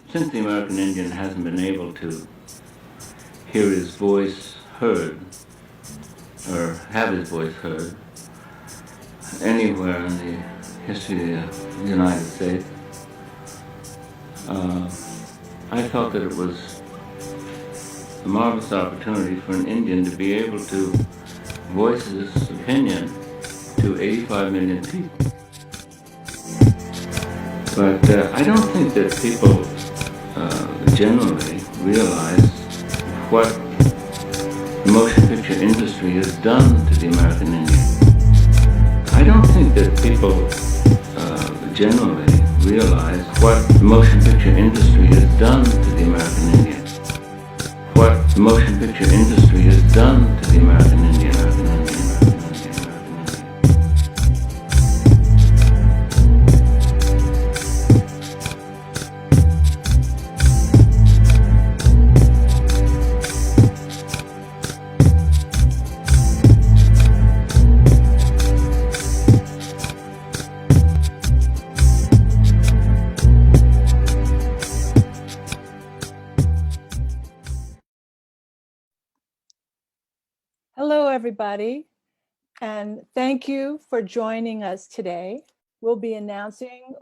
since the American Indian hasn't been able to hear his voice heard or have his voice heard anywhere in the history of the United States, I felt that it was a marvelous opportunity for an Indian to be able to voice his opinion to 85 million people. But I don't think that people generally realize what the motion picture industry has done to the American Indian. I don't think that people generally realize what the motion picture industry has done to the American Indian. What the motion picture industry has done to the American Indian. Hello, everybody, and thank you for joining us today. We'll be announcing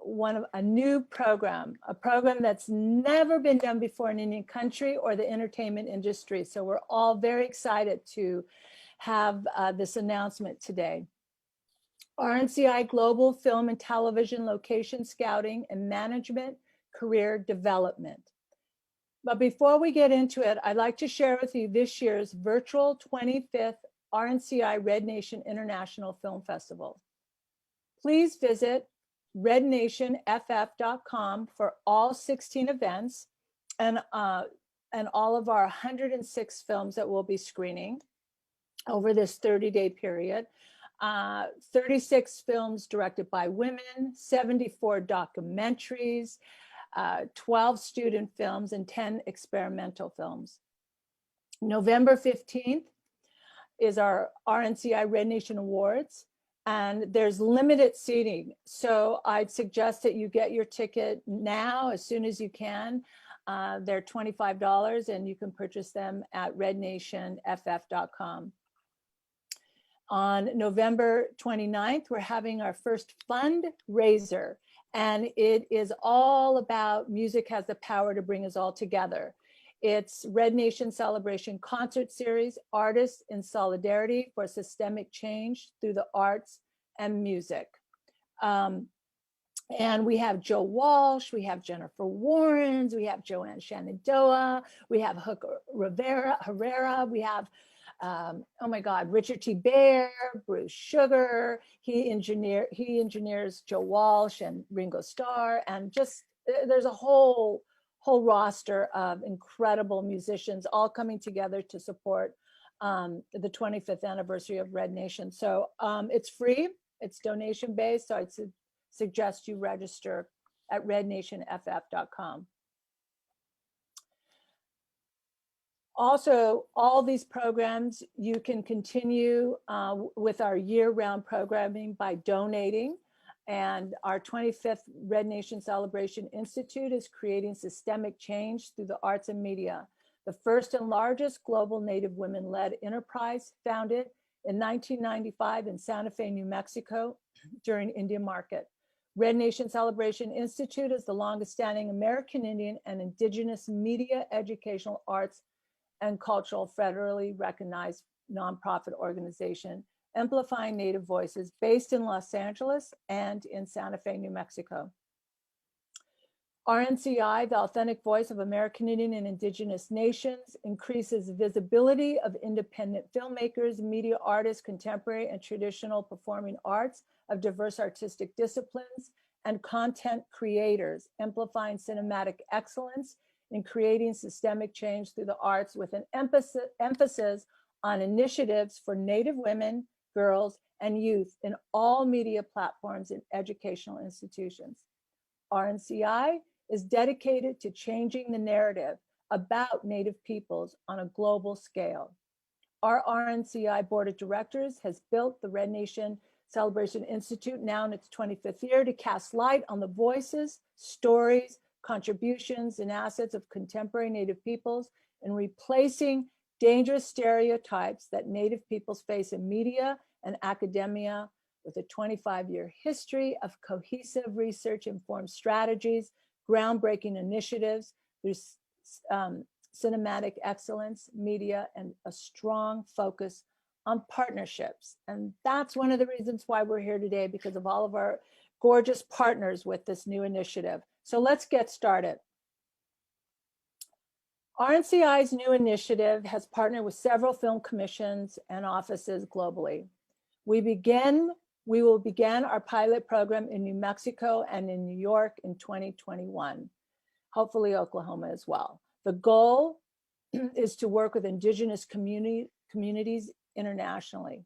a new program, a program that's never been done before in Indian country or the entertainment industry. So we're all very excited to have this announcement today. RNCI Global Film and Television Location Scouting and Management Career Development. But before we get into it, I'd like to share with you this year's virtual 25th RNCI Red Nation International Film Festival. Please visit rednationff.com for all 16 events and all of our 106 films that we'll be screening over this 30-day period. 36 films directed by women, 74 documentaries, 12 student films, and 10 experimental films. November 15th is our RNCI Red Nation Awards, and there's limited seating. So I'd suggest that you get your ticket now as soon as you can. They're $25 and you can purchase them at rednationff.com. On November 29th, we're having our first fundraiser, and it is all about music has the power to bring us all together. It's Red Nation Celebration Concert Series, Artists in Solidarity for Systemic Change Through the Arts and Music. And we have Joe Walsh, we have Jennifer Warrens, we have Joanne Shenandoah, we have Hook Herrera, we have oh my God, Richard T. Baer, Bruce Sugar. He engineers Joe Walsh and Ringo Starr, and just there's a whole roster of incredible musicians all coming together to support the 25th anniversary of Red Nation. So it's free, it's donation based. So I'd suggest you register at rednationff.com. Also, all these programs, you can continue with our year-round programming by donating. And our 25th Red Nation Celebration Institute is creating systemic change through the arts and media, the first and largest global Native women-led enterprise founded in 1995 in Santa Fe, New Mexico during Indian Market. Red Nation Celebration Institute is the longest standing American Indian and Indigenous media, educational, arts, and cultural federally recognized nonprofit organization amplifying Native voices based in Los Angeles and in Santa Fe, New Mexico. RNCI, the authentic voice of American Indian and Indigenous nations, increases visibility of independent filmmakers, media artists, contemporary and traditional performing arts of diverse artistic disciplines, and content creators, amplifying cinematic excellence in creating systemic change through the arts with an emphasis on initiatives for Native women, girls, and youth in all media platforms and educational institutions. RNCI is dedicated to changing the narrative about Native peoples on a global scale. Our RNCI Board of Directors has built the Red Nation Celebration Institute, now in its 25th year, to cast light on the voices, stories, contributions and assets of contemporary Native peoples in replacing dangerous stereotypes that Native peoples face in media and academia, with a 25-year history of cohesive research-informed strategies, groundbreaking initiatives through cinematic excellence, media, and a strong focus on partnerships. And that's one of the reasons why we're here today, because of all of our gorgeous partners with this new initiative. So let's get started. RNCI's new initiative has partnered with several film commissions and offices globally. We will begin our pilot program in New Mexico and in New York in 2021, hopefully Oklahoma as well. The goal is to work with indigenous communities internationally.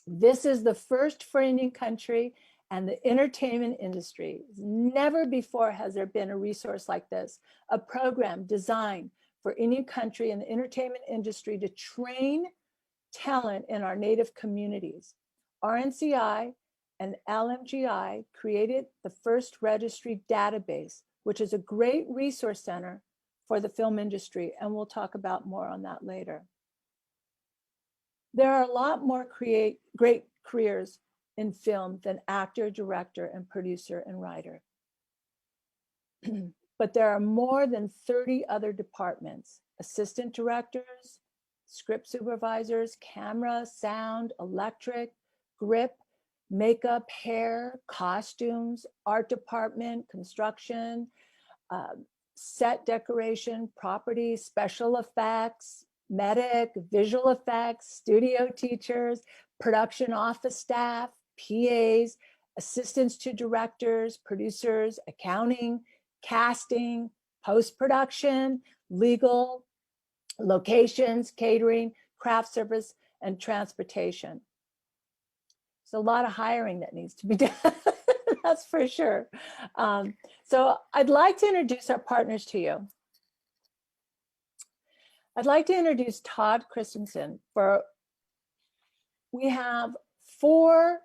This is the first for Indian country and the entertainment industry. Never before has there been a resource like this, a program designed for Indian country and the entertainment industry to train talent in our Native communities. RNCI and LMGI created the first registry database, which is a great resource center for the film industry, and we'll talk about more on that later. There are a lot more great careers in film than actor, director, and producer and writer. But there are more than 30 other departments: assistant directors, script supervisors, camera, sound, electric, grip, makeup, hair, costumes, art department, construction, set decoration, property, special effects, medic, visual effects, studio teachers, production office staff, PAs, assistants to directors, producers, accounting, casting, post-production, legal, locations, catering, craft service, and transportation. There's a lot of hiring that needs to be done. That's for sure. So I'd like to introduce our partners to you. I'd like to introduce Todd Christensen. We have four,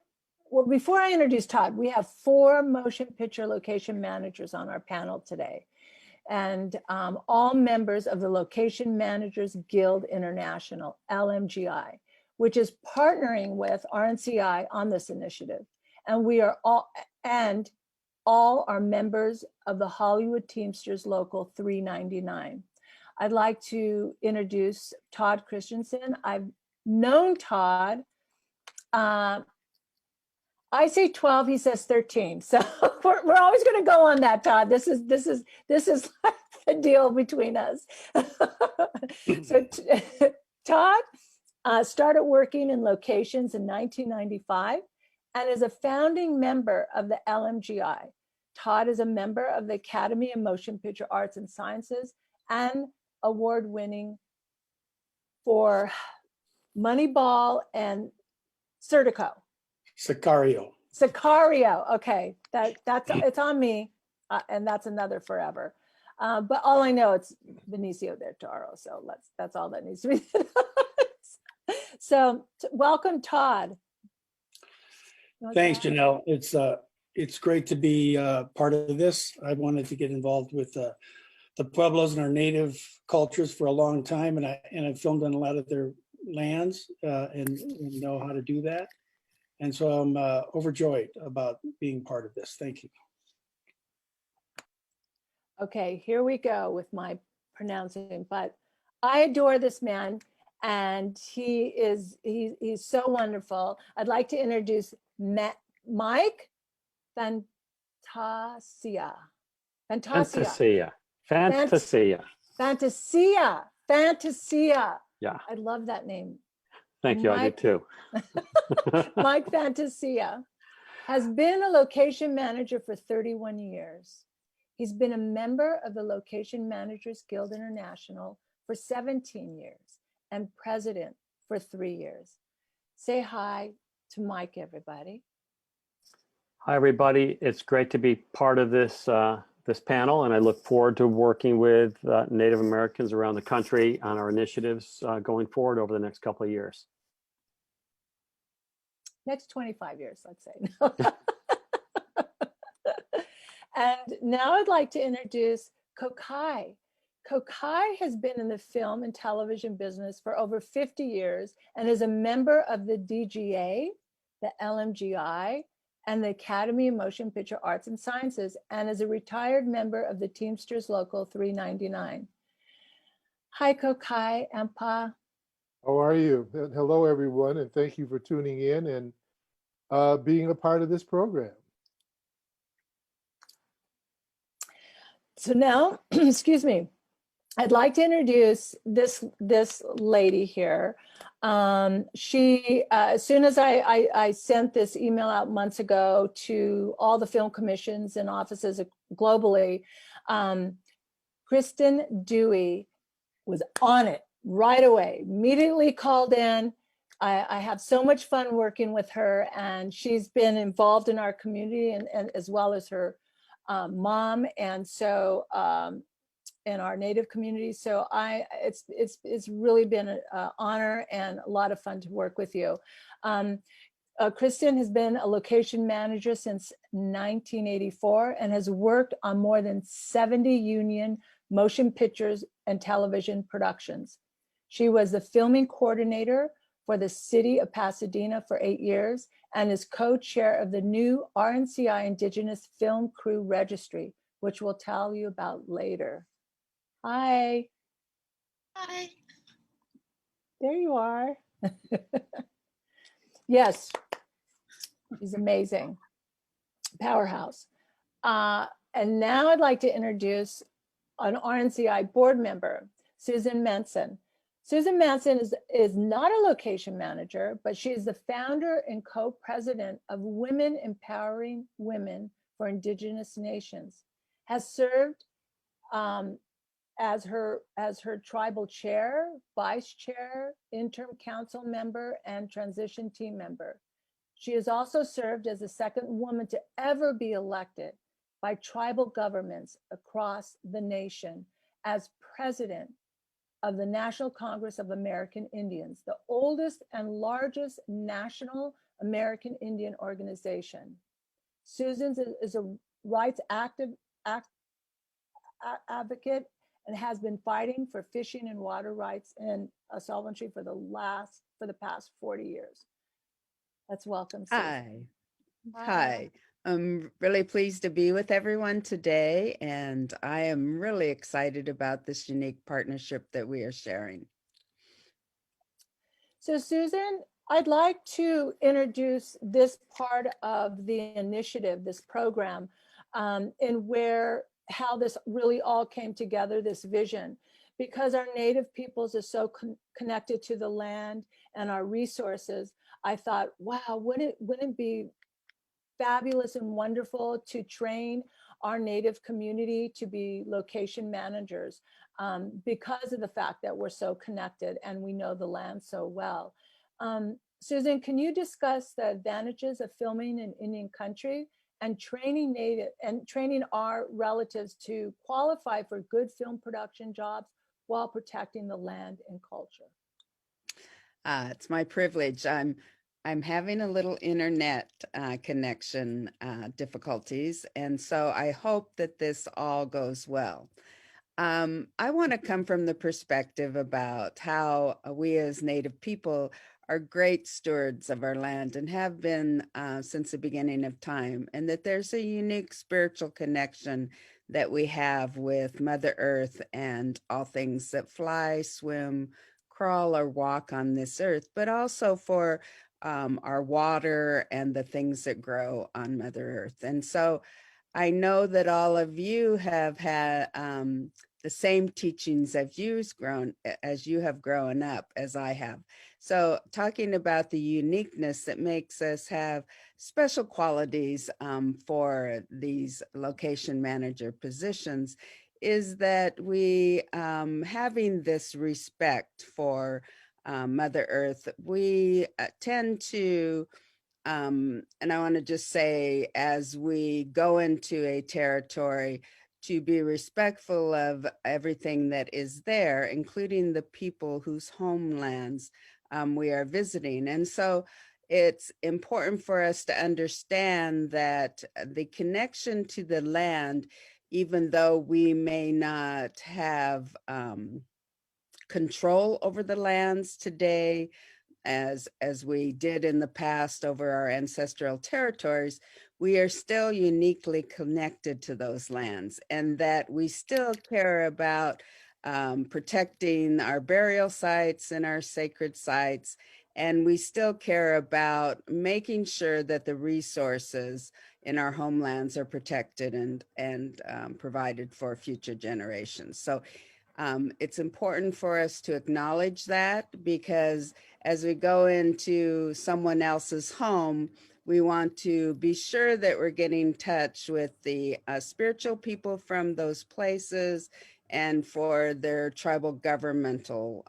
well, before I introduce Todd, we have 4 motion picture location managers on our panel today, and all members of the Location Managers Guild International, LMGI, which is partnering with RNCI on this initiative. And we are all are members of the Hollywood Teamsters Local 399. I'd like to introduce Todd Christensen. I've known Todd. I say 12, he says 13. So we're always going to go on that, Todd. This is like the deal between us. So Todd started working in locations in 1995 and is a founding member of the LMGI. Todd is a member of the Academy of Motion Picture Arts and Sciences and award-winning for Moneyball and Sertico. Sicario. Okay, that's it's on me, and that's another forever. But all I know, it's Benicio del Toro, so that's all that needs to be said. So welcome, Todd. Thanks, Janelle. It's great to be part of this. I wanted to get involved with the Pueblos and our native cultures for a long time, and I've filmed on a lot of their lands and know how to do that. And so I'm overjoyed about being part of this. Thank you. Okay, here we go with my pronouncing, but I adore this man, and he's so wonderful. I'd like to introduce Mike Fantasia. Yeah. I love that name. Thank you. I do too. Mike Fantasia has been a location manager for 31 years. He's been a member of the Location Managers Guild International for 17 years and president for 3 years. Say hi to Mike, everybody. Hi, everybody. It's great to be part of this this panel, and I look forward to working with Native Americans around the country on our initiatives going forward over the next couple of years. Next 25 years, let's say. And now I'd like to introduce Kokai. Kokai has been in the film and television business for over 50 years and is a member of the DGA, the LMGI, and the Academy of Motion Picture Arts and Sciences, and is a retired member of the Teamsters Local 399. Hi, Kokai and Pa. How are you? And hello, everyone, and thank you for tuning in and being a part of this program. So now, excuse me, I'd like to introduce this lady here. She, as soon as I sent this email out months ago to all the film commissions and offices globally, Kristen Dewey was on it right away, immediately called in. I have so much fun working with her, and she's been involved in our community and as well as her mom, and so in our Native community. So it's really been an honor and a lot of fun to work with you. Kristen has been a location manager since 1984 and has worked on more than 70 union motion pictures and television productions. She was the filming coordinator for the city of Pasadena for 8 years and is co-chair of the new RNCI Indigenous Film Crew Registry, which we'll tell you about later. Hi. Hi. There you are. Yes, she's amazing. Powerhouse. And now I'd like to introduce an RNCI board member, Susan Manson. Susan Manson is not a location manager, but she is the founder and co-president of Women Empowering Women for Indigenous Nations, has served as her tribal chair, vice chair, interim council member, and transition team member. She has also served as the second woman to ever be elected by tribal governments across the nation as president of the National Congress of American Indians, the oldest and largest national American Indian organization. Susan is a rights advocate and has been fighting for fishing and water rights in sovereignty for the past 40 years. Let's welcome Susan. Hi. I'm really pleased to be with everyone today, and I am really excited about this unique partnership that we are sharing. So Susan, I'd like to introduce this part of the initiative, this program, and how this really all came together, this vision, because our Native peoples are so connected to the land and our resources. I thought, wow, wouldn't it be fabulous and wonderful to train our Native community to be location managers because of the fact that we're so connected and we know the land so well. Susan, can you discuss the advantages of filming in Indian country and training our relatives to qualify for good film production jobs while protecting the land and culture? It's my privilege. I'm having a little internet connection difficulties, and so I hope that this all goes well. I want to come from the perspective about how we as Native people are great stewards of our land and have been since the beginning of time, and that there's a unique spiritual connection that we have with Mother Earth and all things that fly, swim, crawl, or walk on this earth, but also for our water and the things that grow on Mother Earth. And so I know that all of you have had the same teachings as you have grown up as I have. So talking about the uniqueness that makes us have special qualities for these location manager positions is that we, having this respect for Mother Earth, we tend to and I want to just say, as we go into a territory, to be respectful of everything that is there, including the people whose homelands we are visiting. And so it's important for us to understand that the connection to the land, even though we may not have control over the lands today, as we did in the past over our ancestral territories, we are still uniquely connected to those lands, and that we still care about protecting our burial sites and our sacred sites. And we still care about making sure that the resources in our homelands are protected and provided for future generations. So it's important for us to acknowledge that, because as we go into someone else's home, we want to be sure that we're getting in touch with the spiritual people from those places and for their tribal governmental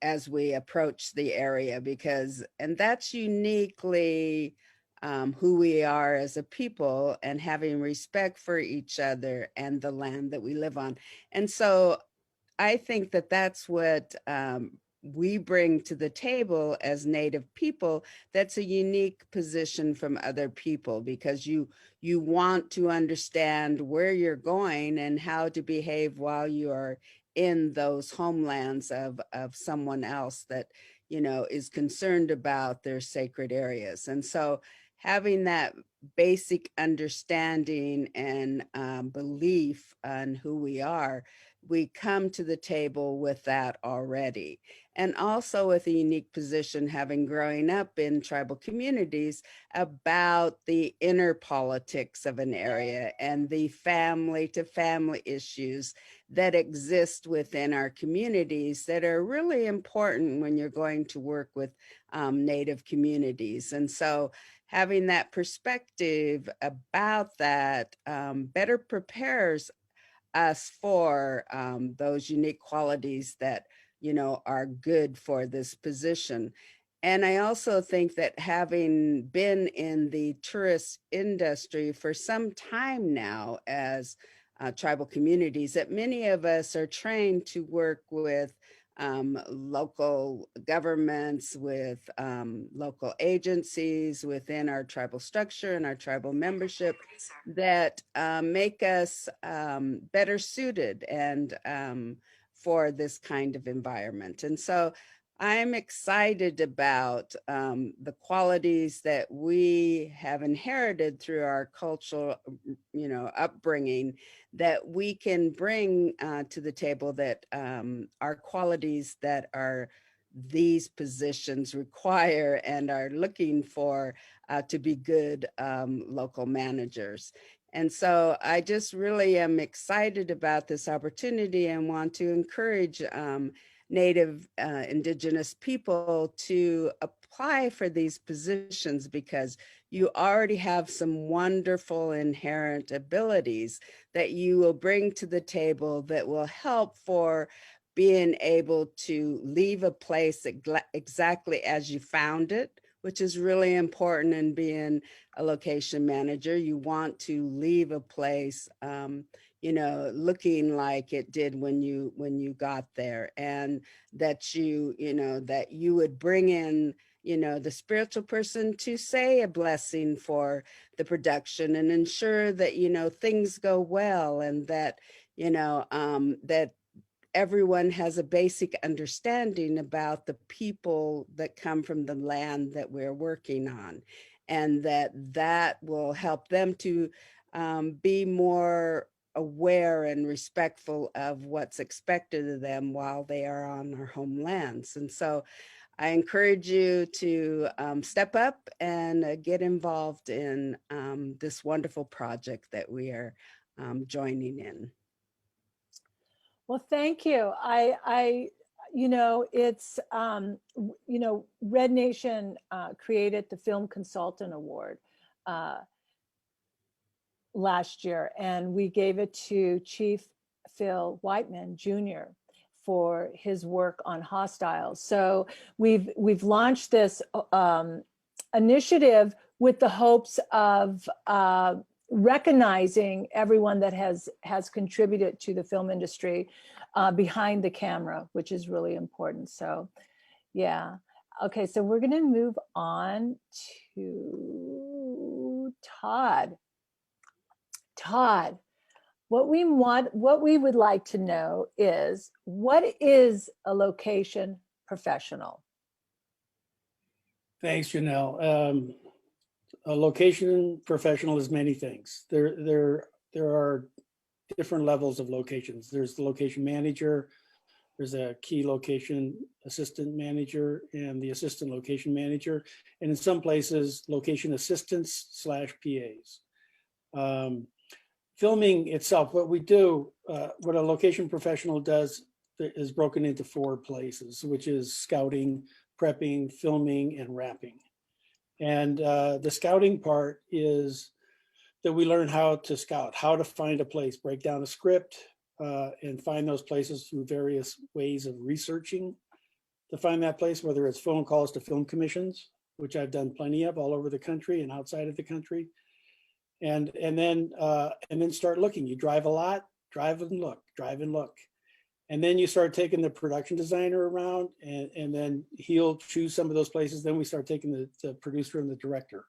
as we approach the area, because, and that's uniquely who we are as a people, and having respect for each other and the land that we live on. And so I think that that's what we bring to the table as Native people. That's a unique position from other people, because you want to understand where you're going and how to behave while you are in those homelands of someone else that, you know, is concerned about their sacred areas. And so having that basic understanding and belief on who we are, we come to the table with that already. And also with a unique position, having growing up in tribal communities, about the inner politics of an area and the family to family issues that exist within our communities that are really important when you're going to work with Native communities. And so having that perspective about that better prepares us for those unique qualities that, you know, are good for this position. And I also think that having been in the tourist industry for some time now as tribal communities, that many of us are trained to work with local governments, with local agencies within our tribal structure and our tribal membership that make us better suited and for this kind of environment. And so I'm excited about the qualities that we have inherited through our cultural, you know, upbringing, that we can bring to the table, that are qualities that are these positions require and are looking for to be good local managers. And so I just really am excited about this opportunity and want to encourage Native Indigenous people to apply for these positions, because you already have some wonderful inherent abilities that you will bring to the table that will help for being able to leave a place exactly as you found it, which is really important in being a location manager. You want to leave a place you know, looking like it did when you got there, and that you know, that you would bring in, you know, the spiritual person to say a blessing for the production and ensure that, you know, things go well, and that, you know, that everyone has a basic understanding about the people that come from the land that we're working on, and that will help them to be more aware and respectful of what's expected of them while they are on our homelands. And so I encourage you to step up and get involved in this wonderful project that we are joining in. Well, thank you. You know, it's, you know, Red Nation created the Film Consultant Award last year, and we gave it to Chief Phil Whiteman Jr. for his work on Hostiles. So we've launched this initiative with the hopes of recognizing everyone that has contributed to the film industry behind the camera, which is really important. So yeah. Okay, so we're going to move on to Todd. Todd, what we would like to know is, what is a location professional? Thanks, Janelle. A location professional is many things. There are different levels of locations. There's the location manager, there's a key location assistant manager, and the assistant location manager, and in some places, location assistants / PAs. Filming itself, what we do, what a location professional does is broken into 4 places, which is scouting, prepping, filming, and wrapping. And the scouting part is that we learn how to scout, how to find a place, break down a script, and find those places through various ways of researching to find that place, whether it's phone calls to film commissions, which I've done plenty of all over the country and outside of the country. And then start looking. You drive a lot, drive and look. And then you start taking the production designer around, and then he'll choose some of those places. Then we start taking the producer and the director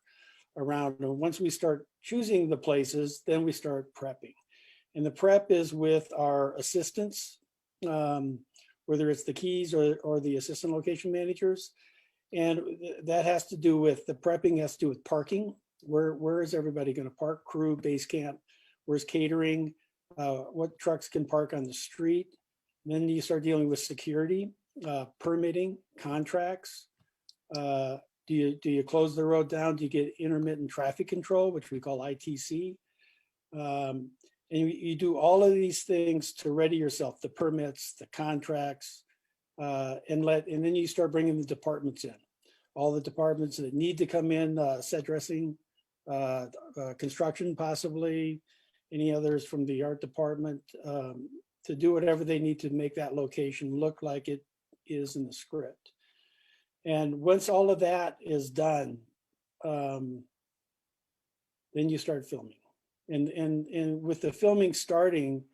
around. And once we start choosing the places, then we start prepping. And the prep is with our assistants, whether it's the keys or the assistant location managers. And that has to do with, the prepping has to do with parking. Where is everybody going to park? Crew, base camp, where's catering, what trucks can park on the street. And then you start dealing with security, permitting, contracts. Do you close the road down? Do you get intermittent traffic control, which we call ITC? And you do all of these things to ready yourself, the permits, the contracts, and then you start bringing the departments in. All the departments that need to come in, set dressing, construction possibly, any others from the art department, to do whatever they need to make that location look like it is in the script. And once all of that is done, then you start filming. And with the filming starting,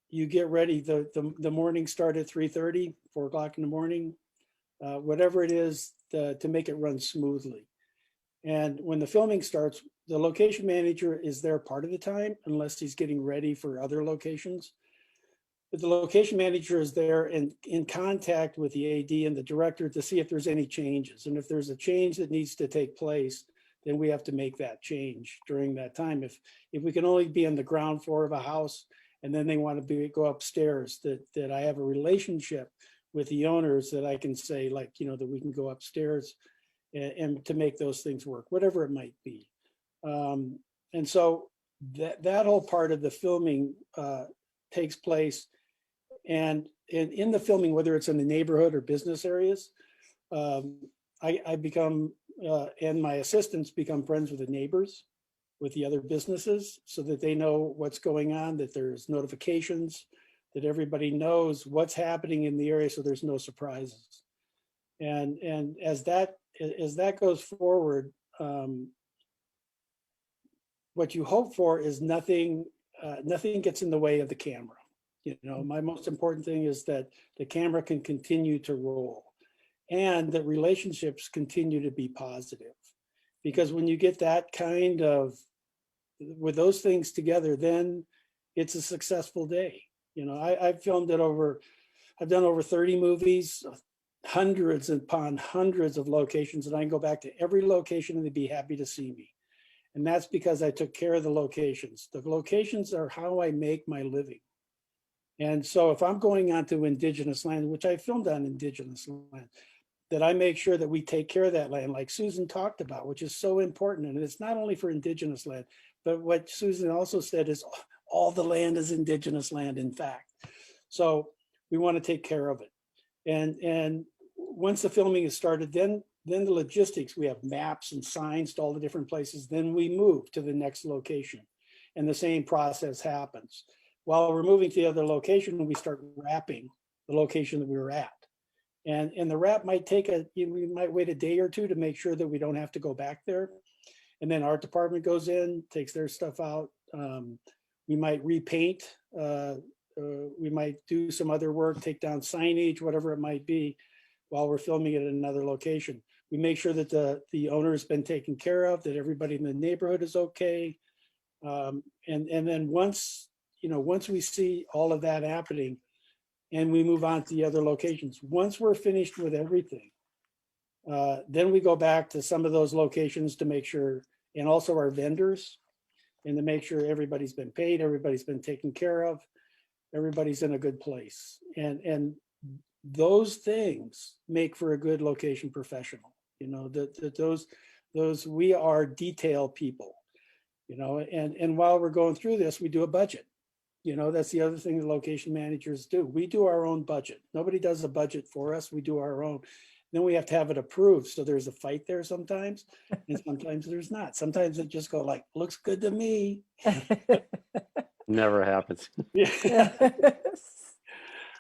you get ready. The morning start at 3:30, 4 o'clock in the morning, whatever it is to make it run smoothly. And when the filming starts, the location manager is there part of the time, unless he's getting ready for other locations. But the location manager is there and in contact with the AD and the director to see if there's any changes. And if there's a change that needs to take place, then we have to make that change during that time. If we can only be on the ground floor of a house and then they want to go upstairs, that I have a relationship with the owners that I can say, like, that we can go upstairs and to make those things work, whatever it might be. And so that whole part of the filming takes place. And in the filming, whether it's in the neighborhood or business areas, I become, and my assistants become friends with the neighbors, with the other businesses, so that they know what's going on, that there's notifications, that everybody knows what's happening in the area, so there's no surprises. And as that goes forward, what you hope for is nothing gets in the way of the camera. My most important thing is that the camera can continue to roll and that relationships continue to be positive. Because when you get that kind of, with those things together, then it's a successful day. I've filmed I've done over 30 movies, hundreds upon hundreds of locations, and I can go back to every location and they'd be happy to see me. And that's because I took care of the locations. The locations are how I make my living. And so if I'm going onto indigenous land, which I filmed on indigenous land, that I make sure that we take care of that land, like Susan talked about, which is so important. And it's not only for indigenous land, but what Susan also said is all the land is indigenous land, in fact. So we want to take care of it. And once the filming is started, then the logistics, we have maps and signs to all the different places. Then we move to the next location and the same process happens. While we're moving to the other location, we start wrapping the location that we were at. And the wrap might take we might wait a day or two to make sure that we don't have to go back there. And then art department goes in, takes their stuff out. We might repaint, we might do some other work, take down signage, whatever it might be. while we're filming it in another location. We make sure that the owner has been taken care of, that everybody in the neighborhood is okay. And then once we see all of that happening and we move on to the other locations, once we're finished with everything, then we go back to some of those locations to make sure, and also our vendors, and to make sure everybody's been paid, everybody's been taken care of, everybody's in a good place. And those things make for a good location professional. Those we are detail people, and while we're going through this, we do a budget. That's the other thing the location managers do. We do our own budget. Nobody does a budget for us. We do our own. Then we have to have it approved. So there's a fight there sometimes, and sometimes there's not. Sometimes it just go like, looks good to me. Never happens. Yeah.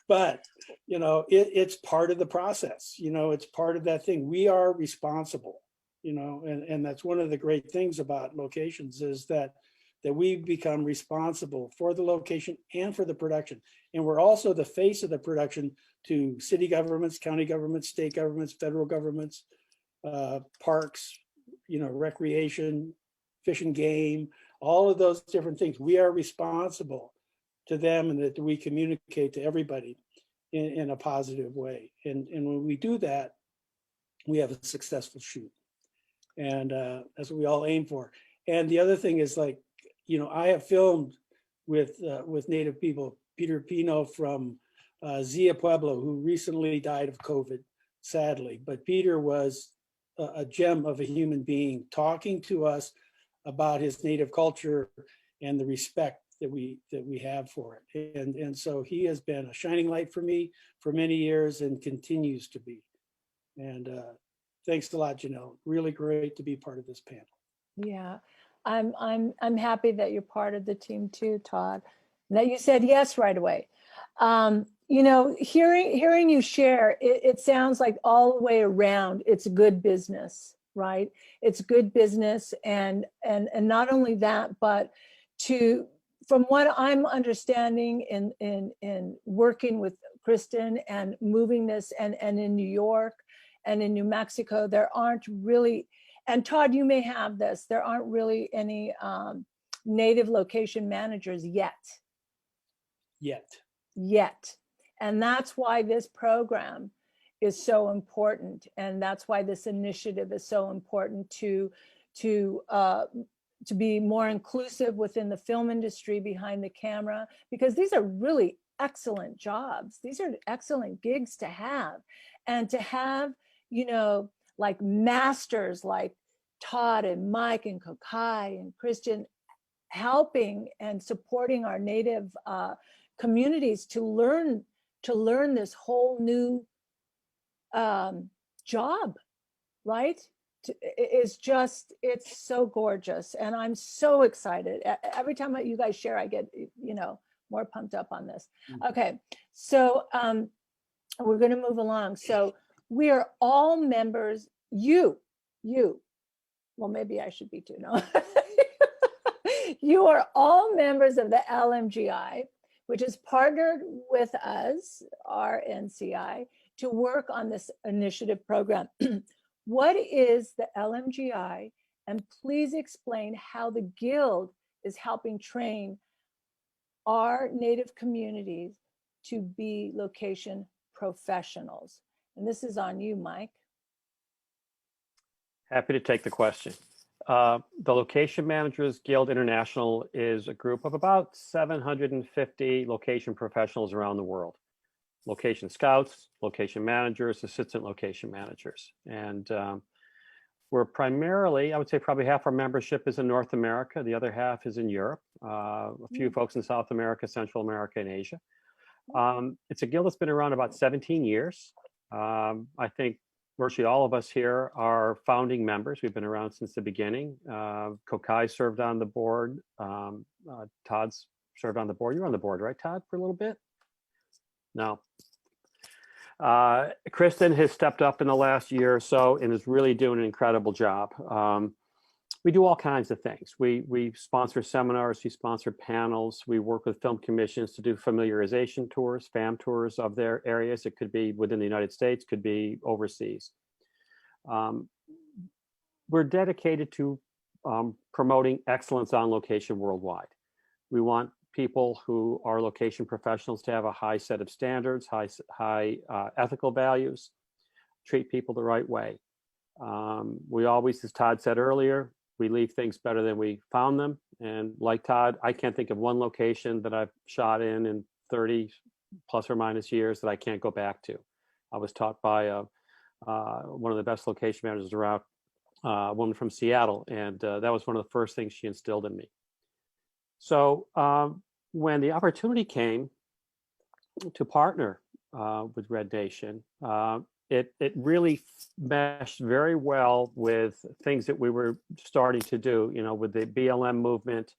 But, it's part of the process. It's part of that thing. We are responsible, and that's one of the great things about locations is that we become responsible for the location and for the production. And we're also the face of the production to city governments, county governments, state governments, federal governments, parks, recreation, fish and game, all of those different things. We are responsible to them, and that we communicate to everybody in a positive way. And when we do that, we have a successful shoot. And that's what we all aim for. And the other thing is, like, I have filmed with Native people. Peter Pino from Zia Pueblo, who recently died of COVID, sadly. But Peter was a gem of a human being, talking to us about his Native culture and the respect that we have for it. And so he has been a shining light for me for many years and continues to be. And thanks a lot, Janelle. Really great to be part of this panel. Yeah, I'm happy that you're part of the team too, Todd. That you said yes right away. Hearing you share, it sounds like all the way around, it's good business, right? It's good business, and not only that, but from what I'm understanding in working with Kristen and moving this, and in New York and in New Mexico, there aren't really, and Todd, you may have this, there aren't really any Native location managers yet. And that's why this program is so important. And that's why this initiative is so important to be more inclusive within the film industry behind the camera, because these are really excellent jobs. These are excellent gigs to have, and to have, like masters like Todd and Mike and Kokai and Christian helping and supporting our Native communities to learn this whole new job, right? It's so gorgeous, and I'm so excited. Every time you guys share, I get more pumped up on this. Okay, so we're going to move along. So we are all members. You, well, maybe I should be too. No, you are all members of the LMGI, which is partnered with us, RNCI, to work on this initiative program. What is the LMGI? And please explain how the Guild is helping train our Native communities to be location professionals. And this is on you, Mike. Happy to take the question. The Location Managers Guild International is a group of about 750 location professionals around the world. Location scouts, location managers, assistant location managers. And we're primarily, I would say probably half our membership is in North America. The other half is in Europe. A few folks in South America, Central America, and Asia. It's a guild that's been around about 17 years. I think virtually all of us here are founding members. We've been around since the beginning. Kokai served on the board. Todd's served on the board. You were on the board, right, Todd, for a little bit? No. Kristen has stepped up in the last year or so and is really doing an incredible job. we do all kinds of things. We sponsor seminars, we sponsor panels, we work with film commissions to do familiarization tours, FAM tours of their areas. It could be within the United States, could be overseas. We're dedicated to promoting excellence on location worldwide. We want people who are location professionals to have a high set of standards, high ethical values, treat people the right way. We always, as Todd said earlier, we leave things better than we found them. And like Todd, I can't think of one location that I've shot in 30 plus or minus years that I can't go back to. I was taught by one of the best location managers around, a woman from Seattle, and that was one of the first things she instilled in me. So when the opportunity came to partner with Red Nation, it really meshed very well with things that we were starting to do, you know, with the BLM movement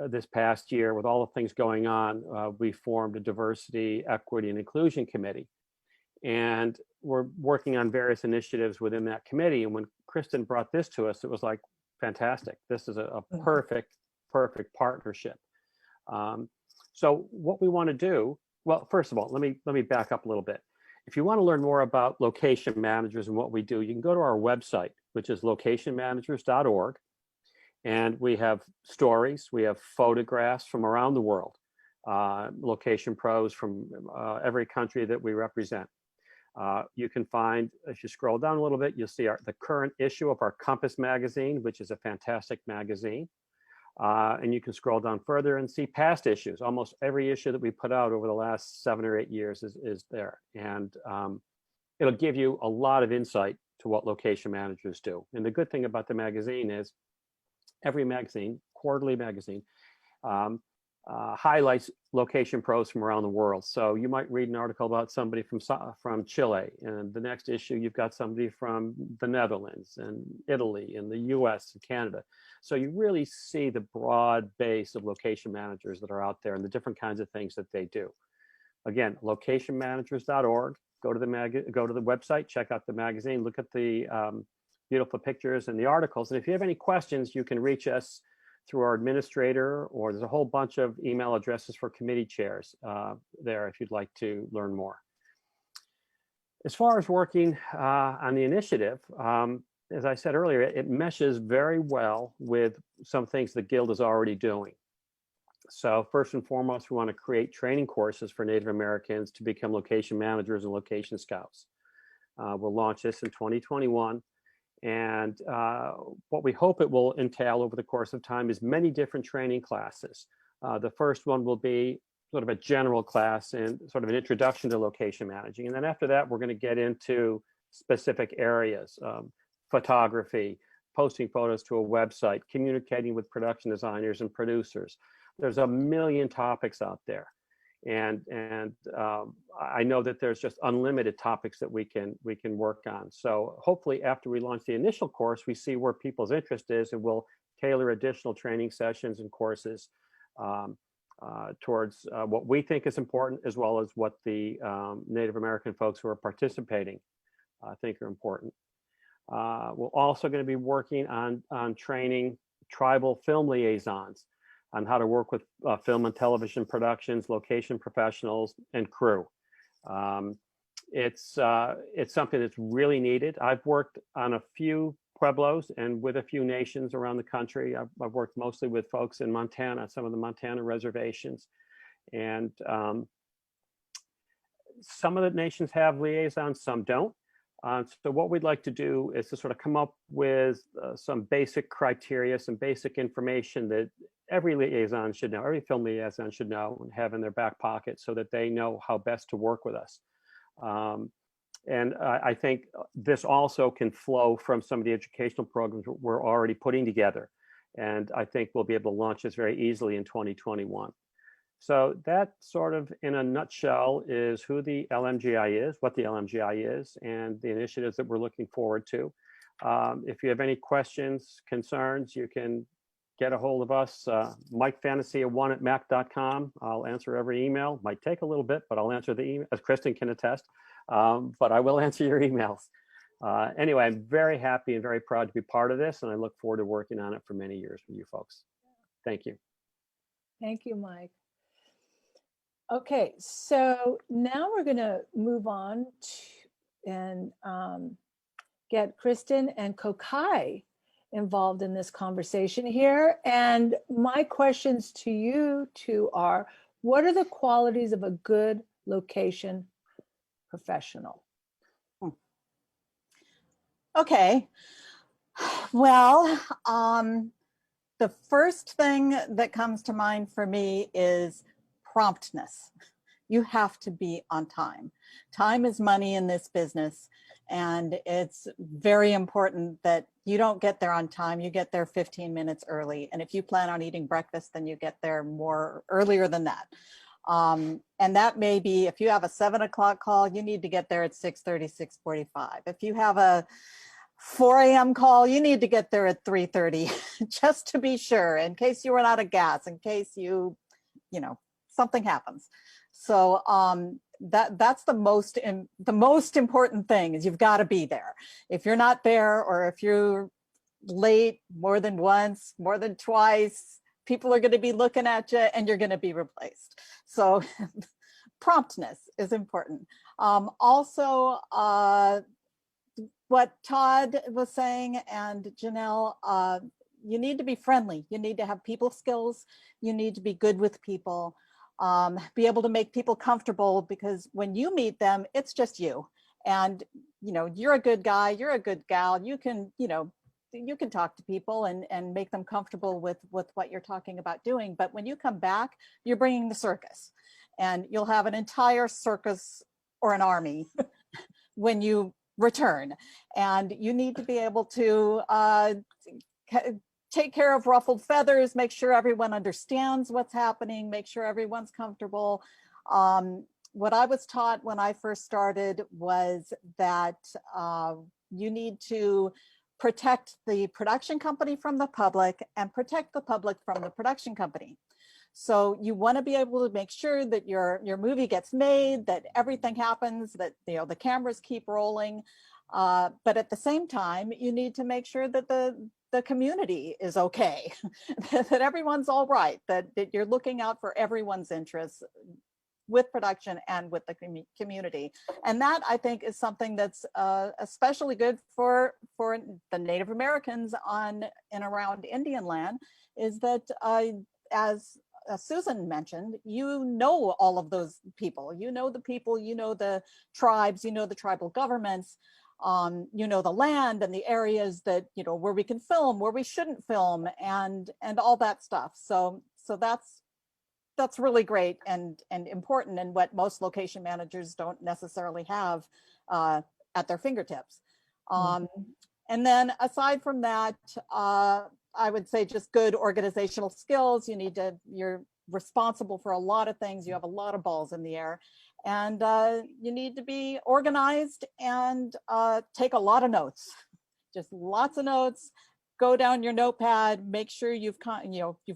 this past year, with all the things going on. We formed a diversity, equity, and inclusion committee. And we're working on various initiatives within that committee. And when Kristen brought this to us, it was like, fantastic. This is a perfect partnership. So what we want to do, well, first of all, let me back up a little bit. If you want to learn more about location managers and what we do, you can go to our website, which is locationmanagers.org. And we have stories, we have photographs from around the world, location pros from every country that we represent. You can find, if you scroll down a little bit, you'll see the current issue of our Compass magazine, which is a fantastic magazine. And you can scroll down further and see past issues. Almost every issue that we put out over the last 7 or 8 years is there. And it'll give you a lot of insight to what location managers do. And the good thing about the magazine is every magazine, quarterly magazine, highlights location pros from around the world. So you might read an article about somebody from Chile, and the next issue you've got somebody from the Netherlands and Italy and the US and Canada. So you really see the broad base of location managers that are out there and the different kinds of things that they do. Again, locationmanagers.org. Go to the website, check out the magazine, look at the beautiful pictures and the articles. And if you have any questions, you can reach us through our administrator, or there's a whole bunch of email addresses for committee chairs there if you'd like to learn more. As far as working on the initiative, as I said earlier, it meshes very well with some things the Guild is already doing. So first and foremost, we want to create training courses for Native Americans to become location managers and location scouts. We'll launch this in 2021. And what we hope it will entail over the course of time is many different training classes. The first one will be sort of a general class and sort of an introduction to location managing. And then after that, we're going to get into specific areas, photography, posting photos to a website, communicating with production designers and producers. There's a million topics out there. And I know that there's just unlimited topics that we can work on. So hopefully after we launch the initial course, we see where people's interest is, and we'll tailor additional training sessions and courses towards what we think is important, as well as what the Native American folks who are participating think are important. We're also going to be working on training tribal film liaisons on how to work with film and television productions, location professionals, and crew. It's something that's really needed. I've worked on a few Pueblos and with a few nations around the country. I've worked mostly with folks in Montana, some of the Montana reservations. And some of the nations have liaisons, some don't. So what we'd like to do is to sort of come up with some basic criteria, some basic information that every liaison should know, every film liaison should know and have in their back pocket so that they know how best to work with us. And I think this also can flow from some of the educational programs we're already putting together. And I think we'll be able to launch this very easily in 2021. So that sort of in a nutshell is who the LMGI is, what the LMGI is, and the initiatives that we're looking forward to. If you have any questions, concerns, you can get a hold of us, MikeFantasy1@mac.com. I'll answer every email. Might take a little bit, but I'll answer the email, as Kristen can attest. But I will answer your emails. Anyway, I'm very happy and very proud to be part of this, and I look forward to working on it for many years with you folks. Thank you. Thank you, Mike. Okay, so now we're going to move on to, and get Kristen and Kokai involved in this conversation here. And my questions to you two are, what are the qualities of a good location professional? Okay. Well, the first thing that comes to mind for me is promptness. You have to be on time. Time is money in this business, and it's very important that you don't get there on time. You get there 15 minutes early. And if you plan on eating breakfast, then you get there more earlier than that. And that may be, if you have a 7 o'clock call, you need to get there at 6:30, 6:45. If you have a 4 a.m. call, you need to get there at 3:30 just to be sure, in case you run out of gas, in case you know, something happens. So that's the most important thing, is you've got to be there. If you're not there, or if you're late more than once, more than twice, people are going to be looking at you and you're going to be replaced. So promptness is important. Also, what Todd was saying, and Janelle, you need to be friendly. You need to have people skills. You need to be good with people, be able to make people comfortable, because when you meet them, it's just you. And, you know, you're a good guy, you're a good gal. You can, you know, you can talk to people and make them comfortable with what you're talking about doing. But when you come back, you're bringing the circus, and you'll have an entire circus or an army when you return. And you need to be able to take care of ruffled feathers, make sure everyone understands what's happening, make sure everyone's comfortable. What I was taught when I first started was that you need to protect the production company from the public and protect the public from the production company. So you want to be able to make sure that your movie gets made, that everything happens, that, you know, the cameras keep rolling. But at the same time, you need to make sure that the community is okay, that everyone's all right, that you're looking out for everyone's interests with production and with the community. And that, I think, is something that's especially good for the Native Americans on and around Indian land, is that as Susan mentioned, you know all of those people. You know the people, you know the tribes, you know the tribal governments, you know the land and the areas that, you know, where we can film, where we shouldn't film, and all that stuff. So that's really great and important, and what most location managers don't necessarily have at their fingertips. And then aside from that, I would say just good organizational skills. You're responsible for a lot of things. You have a lot of balls in the air, and you need to be organized and take a lot of notes, just lots of notes. Go down your notepad, make sure you've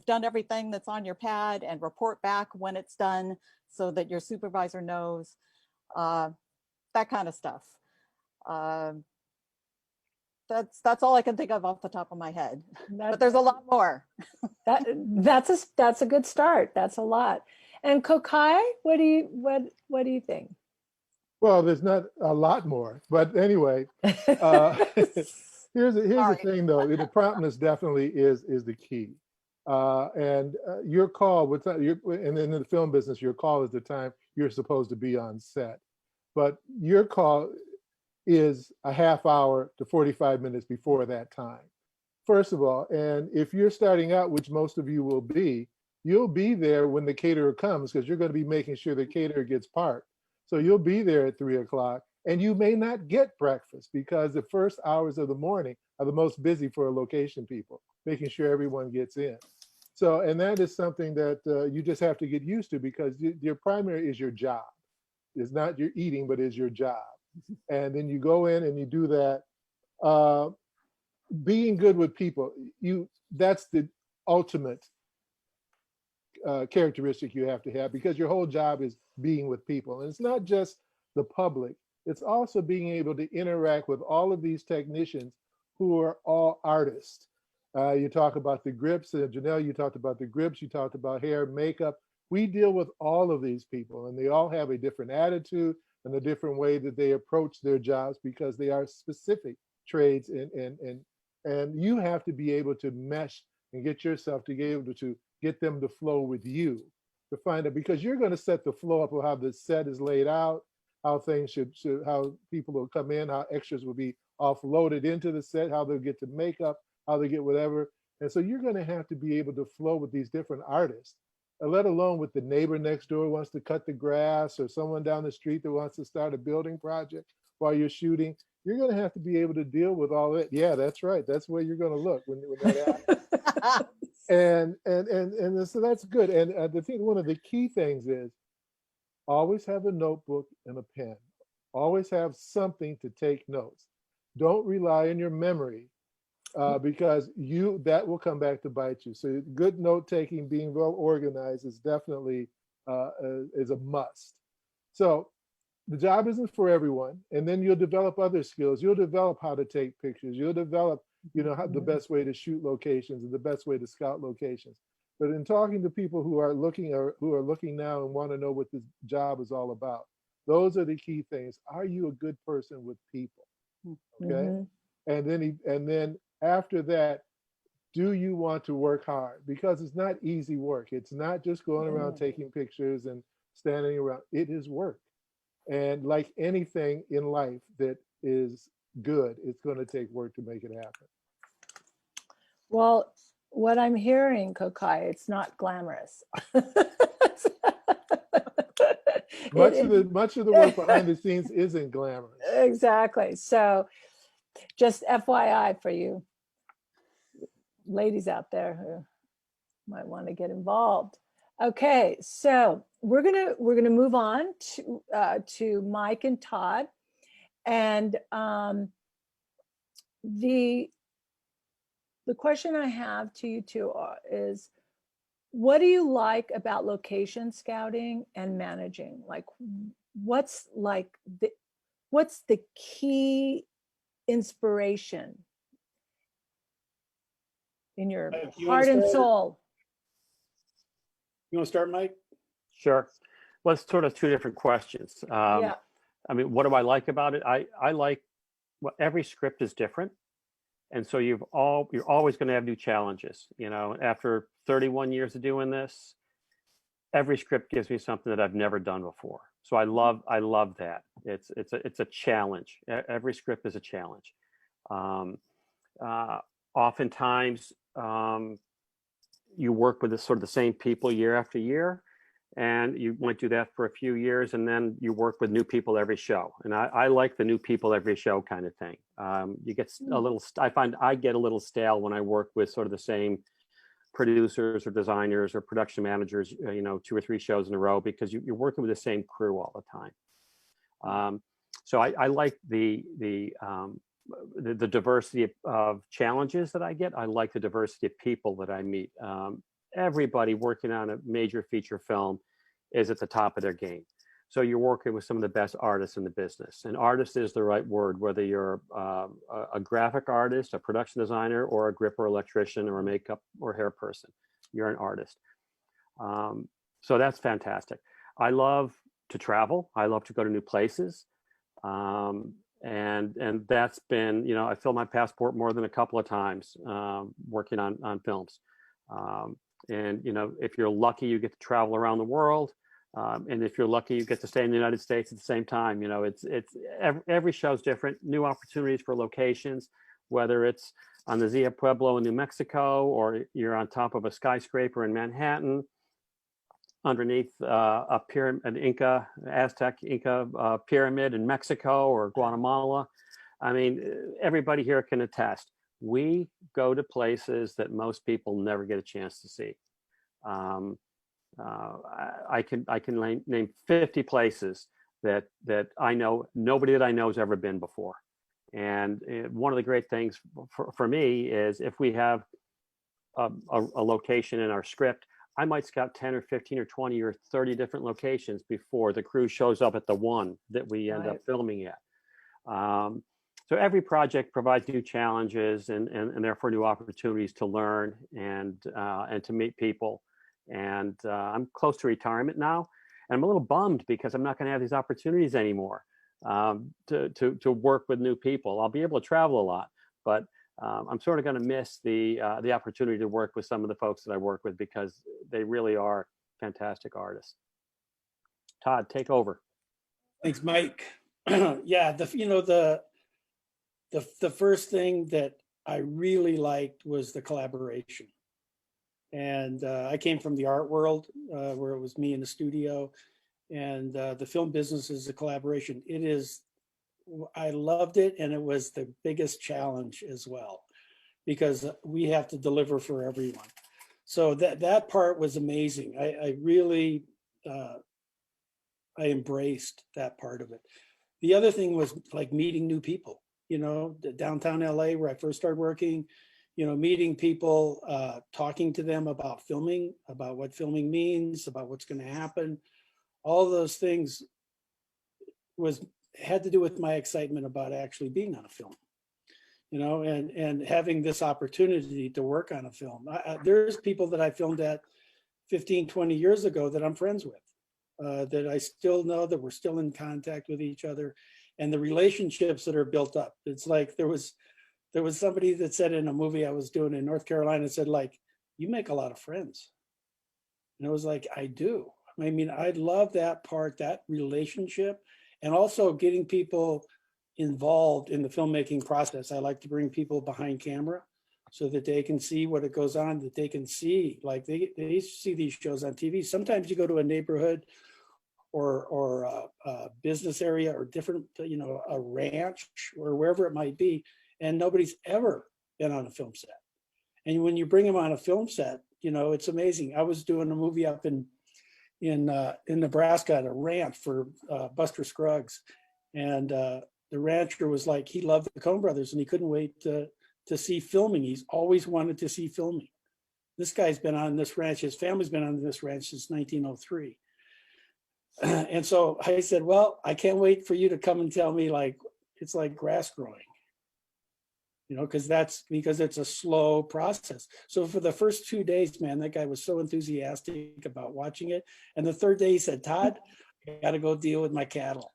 done everything that's on your pad, and report back when it's done so that your supervisor knows, that kind of stuff. That's all I can think of off the top of my head, but there's a lot more. That's a good start. That's a lot. And Kokai, what do you think? Well, there's not a lot more, but anyway, here's the thing though. The promptness definitely is the key. And your call, and in the film business, your call is the time you're supposed to be on set. But your call is a half hour to 45 minutes before that time, first of all. And if you're starting out, which most of you will be, you'll be there when the caterer comes, because you're going to be making sure the caterer gets parked. So you'll be there at 3 o'clock, and you may not get breakfast, because the first hours of the morning are the most busy for location people, making sure everyone gets in. So, and that is something that you just have to get used to, because your primary is your job. It's not your eating, but is your job. And then you go in and you do that. Being good with people, that's the ultimate characteristic you have to have, because your whole job is being with people. And it's not just the public, it's also being able to interact with all of these technicians who are all artists. You talk about the grips, Janelle, you talked about the grips, you talked about hair, makeup. We deal with all of these people, and they all have a different attitude and a different way that they approach their jobs because they are specific trades, and you have to be able to mesh and get yourself to be able to get them to flow with you, to find out, because you're going to set the flow up of how the set is laid out, how things should how people will come in, how extras will be offloaded into the set, how they'll get to makeup, how they get whatever. And so you're going to have to be able to flow with these different artists, let alone with the neighbor next door who wants to cut the grass, or someone down the street that wants to start a building project while you're shooting. You're going to have to be able to deal with all that. Yeah, that's right. That's where you're going to look when that happens. and so that's good. And the thing, one of the key things is always have a notebook and a pen. Always have something to take notes. Don't rely on your memory, because that will come back to bite you. So good note taking, being well organized is definitely is a must. So the job isn't for everyone, and then you'll develop other skills. You'll develop how to take pictures. You'll develop, how the best way to shoot locations and the best way to scout locations. But in talking to people who are looking now and want to know what this job is all about, those are the key things. Are you a good person with people? Okay, and then after that, do you want to work hard? Because it's not easy work. It's not just going around taking pictures and standing around. It is work. And like anything in life that is good, it's going to take work to make it happen. Well, what I'm hearing, Kokai, it's not glamorous. Much of the work behind the scenes isn't glamorous. Exactly. So just FYI for you ladies out there who might want to get involved. Okay, so we're gonna move on to Mike and Todd, and the question I have to you two is, what do you like about location scouting and managing? Like, what's the key inspiration in your heart and soul? You want to start, Mike? Sure. Well, it's sort of two different questions. Yeah. I mean, what do I like about it? I like, well, every script is different. And so you're always going to have new challenges. After 31 years of doing this, every script gives me something that I've never done before. So I love that. It's a challenge. Every script is a challenge. Oftentimes, you work with sort of the same people year after year, and you might do that for a few years, and then you work with new people every show. And I like the new people every show kind of thing. You get a little, I find I get a little stale when I work with sort of the same producers or designers or production managers, 2 or 3 shows in a row, because you're working with the same crew all the time. So I like the diversity of challenges that I get. I like the diversity of people that I meet. Everybody working on a major feature film is at the top of their game. So you're working with some of the best artists in the business. And artist is the right word, whether you're a graphic artist, a production designer, or a gripper electrician, or a makeup or hair person. You're an artist. So that's fantastic. I love to travel. I love to go to new places. And that's been, I filled my passport more than a couple of times working on films. And if you're lucky, you get to travel around the world. And if you're lucky, you get to stay in the United States at the same time. It's every show's different. New opportunities for locations, whether it's on the Zia Pueblo in New Mexico, or you're on top of a skyscraper in Manhattan, underneath a pyramid, an Aztec Inca pyramid in Mexico or Guatemala. I mean, everybody here can attest. We go to places that most people never get a chance to see. I can name 50 places that I know nobody that I know has ever been before. And one of the great things for me is if we have a location in our script, I might scout 10 or 15 or 20 or 30 different locations before the crew shows up at the one that we end up filming at. So every project provides new challenges and therefore new opportunities to learn and to meet people. And I'm close to retirement now, and I'm a little bummed because I'm not going to have these opportunities anymore to work with new people. I'll be able to travel a lot, but I'm sort of going to miss the opportunity to work with some of the folks that I work with because they really are fantastic artists. Todd, take over. Thanks, Mike. Yeah, the first thing that I really liked was the collaboration. And I came from the art world where it was me in the studio, and the film business is a collaboration. I loved it, and it was the biggest challenge as well, because we have to deliver for everyone. So that part was amazing. I really, I embraced that part of it. The other thing was like meeting new people, downtown LA where I first started working, meeting people, talking to them about filming, about what filming means, about what's going to happen. All those things had to do with my excitement about actually being on a film, and having this opportunity to work on a film. There's people that I filmed at 15, 20 years ago that I'm friends with, that I still know, that we're still in contact with each other, and the relationships that are built up. It's like there was somebody that said in a movie I was doing in North Carolina, said like, you make a lot of friends. And I was like, I do. I mean, I love that part, that relationship, and also getting people involved in the filmmaking process. I like to bring people behind camera so that they can see what it goes on, that they can see, like they see these shows on TV. Sometimes you go to a neighborhood or a business area or different, a ranch or wherever it might be, and nobody's ever been on a film set. And when you bring them on a film set, it's amazing. I was doing a movie up in Nebraska at a ranch for Buster Scruggs, and the rancher was like, he loved the Coen Brothers and he couldn't wait to see filming. He's always wanted to see filming. This guy's been on this ranch, his family's been on this ranch since 1903. And so I said, well, I can't wait for you to come and tell me, like, it's like grass growing, because it's a slow process. So for the first 2 days, man, that guy was so enthusiastic about watching it. And the third day he said, Todd, I got to go deal with my cattle.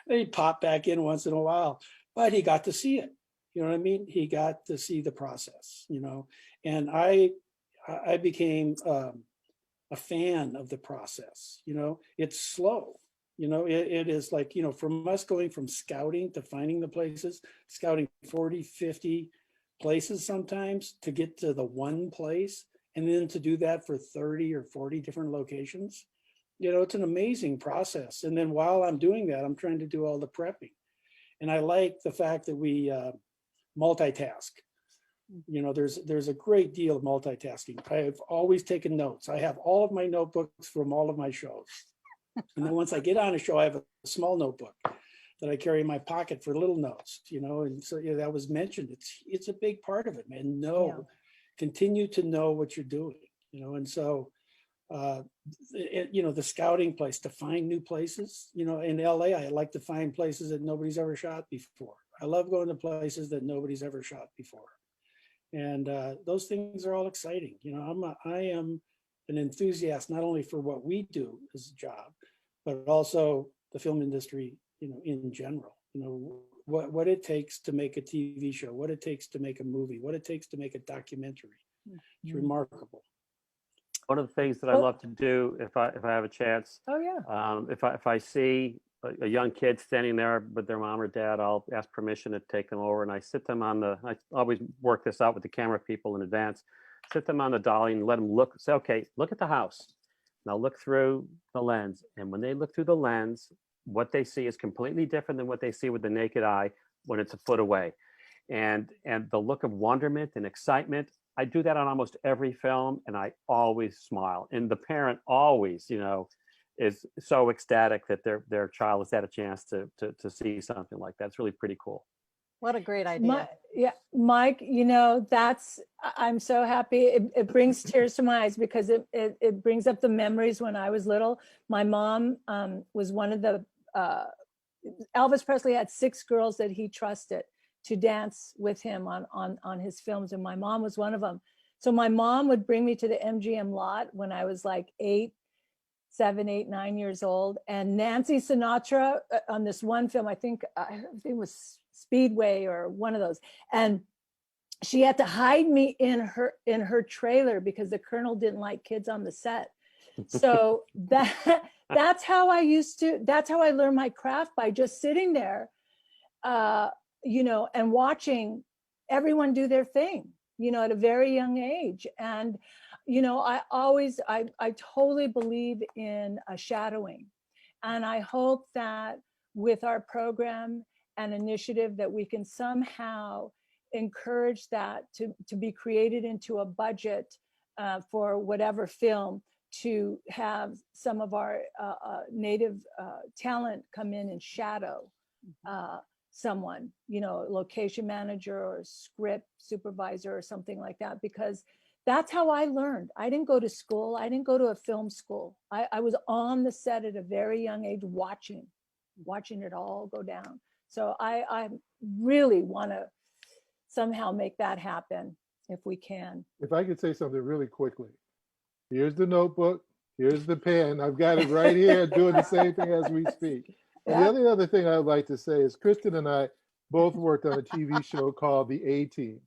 He'd pop back in once in a while, but he got to see it. You know what I mean? He got to see the process, and I became a fan of the process. It's slow. It is like, from us going from scouting to finding the places, scouting 40, 50 places sometimes to get to the one place, and then to do that for 30 or 40 different locations. It's an amazing process. And then while I'm doing that, I'm trying to do all the prepping. And I like the fact that we multitask. There's a great deal of multitasking. I've always taken notes. I have all of my notebooks from all of my shows. And then once I get on a show, I have a small notebook that I carry in my pocket for little notes, and so that was mentioned. It's a big part of it, man. Continue to know what you're doing, and so the scouting place, to find new places, in LA, I like to find places that nobody's ever shot before. I love going to places that nobody's ever shot before. And those things are all exciting. I am an enthusiast, not only for what we do as a job, but also the film industry, in general, what it takes to make a TV show, what it takes to make a movie, what it takes to make a documentary. It's remarkable. One of the things that I love to do, if I have a chance, if I see a young kid standing there with their mom or dad, I'll ask permission to take them over, and I sit them on I always work this out with the camera people in advance, sit them on the dolly and let them look, say, okay, look at the house. Now look through the lens. And when they look through the lens, what they see is completely different than what they see with the naked eye when it's a foot away. And the look of wonderment and excitement, I do that on almost every film, and I always smile. And the parent always, is so ecstatic that their child has had a chance to see something like that. It's really pretty cool. What a great idea. Yeah, Mike, I'm so happy. It brings tears to my eyes because it brings up the memories when I was little. My mom was one of the, Elvis Presley had 6 girls that he trusted to dance with him on his films. And my mom was one of them. So my mom would bring me to the MGM lot when I was like 7, 8, 9 years old. And Nancy Sinatra on this one film, I think it was Speedway or one of those. And she had to hide me in her trailer because the Colonel didn't like kids on the set. So that's how I learned my craft, by just sitting there, and watching everyone do their thing, at a very young age. And, I totally believe in shadowing. And I hope that with our program and initiative that we can somehow encourage that to be created into a budget for whatever film, to have some of our native talent come in and shadow someone, location manager or script supervisor or something like that, because that's how I learned. I didn't go to school. I didn't go to a film school. I was on the set at a very young age, watching it all go down. So I really want to somehow make that happen if we can. If I could say something really quickly. Here's the notebook. Here's the pen. I've got it right here doing the same thing as we speak. And the only other thing I would like to say is Kristen and I both worked on a TV show called The A-Team.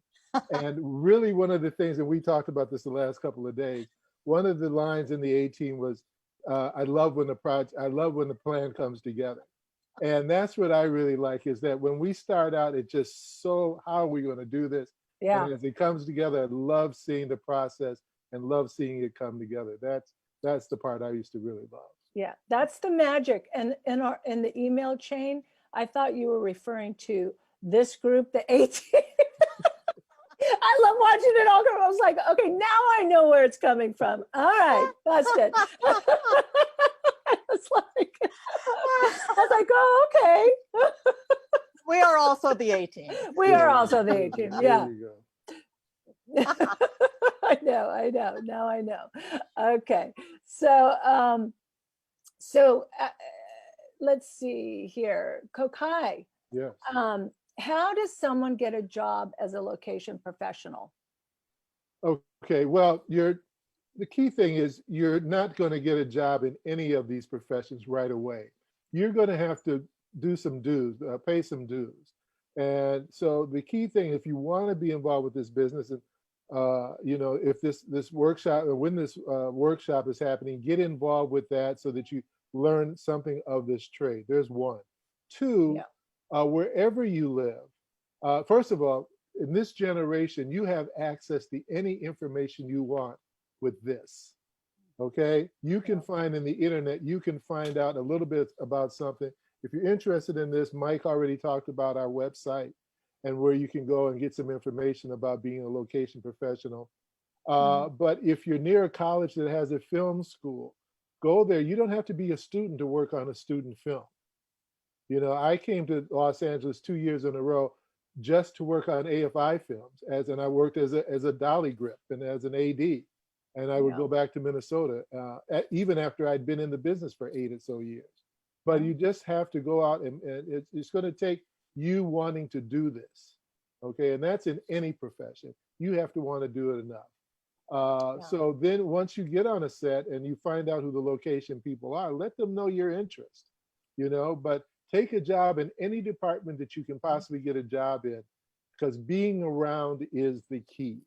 And really one of the things, and we talked about this the last couple of days, one of the lines in The A-Team was, I love when the plan comes together. And that's what I really like, is that when we start out, it's just how are we going to do this? Yeah. And as it comes together, I love seeing the process and love seeing it come together. That's the part I used to really love. Yeah, that's the magic. And in the email chain, I thought you were referring to this group, the A-Team. I love watching it all go. I was like, okay, now I know where it's coming from. All right, busted. I was like, oh, okay. We are also the A-Team. We are also the A-Team. Yeah. There you go. I know. Now I know. Okay. So, let's see here. Kokai. Yes. How does someone get a job as a location professional? Okay. Well, the key thing is you're not going to get a job in any of these professions right away. You're going to have to do some dues, pay some dues. And so the key thing, if you want to be involved with this business, and if this workshop, or when this workshop is happening, get involved with that so that you learn something of this trade. There's one. Two, wherever you live, first of all, in this generation, you have access to any information you want with this. Okay, you can find in the internet, you can find out a little bit about something. If you're interested in this, Mike already talked about our website and where you can go and get some information about being a location professional. But if you're near a college that has a film school, go there. You don't have to be a student to work on a student film. I came to Los Angeles 2 years in a row just to work on AFI films, and I worked as a dolly grip and as an AD. And I would go back to Minnesota, even after I'd been in the business for 8 or so years. But you just have to go out, and it's going to take you wanting to do this, okay? And that's in any profession. You have to want to do it enough. So then once you get on a set and you find out who the location people are, let them know your interest, but take a job in any department that you can possibly get a job in, because being around is the key.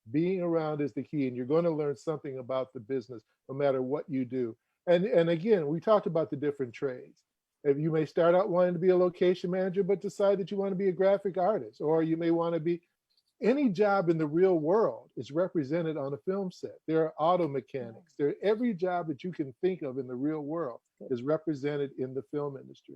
Being around is the key, and you're going to learn something about the business no matter what you do. And again, we talked about the different trades. If you may start out wanting to be a location manager, but decide that you want to be a graphic artist, or you may want to be, any job in the real world is represented on a film set. There are auto mechanics. Every job that you can think of in the real world is represented in the film industry.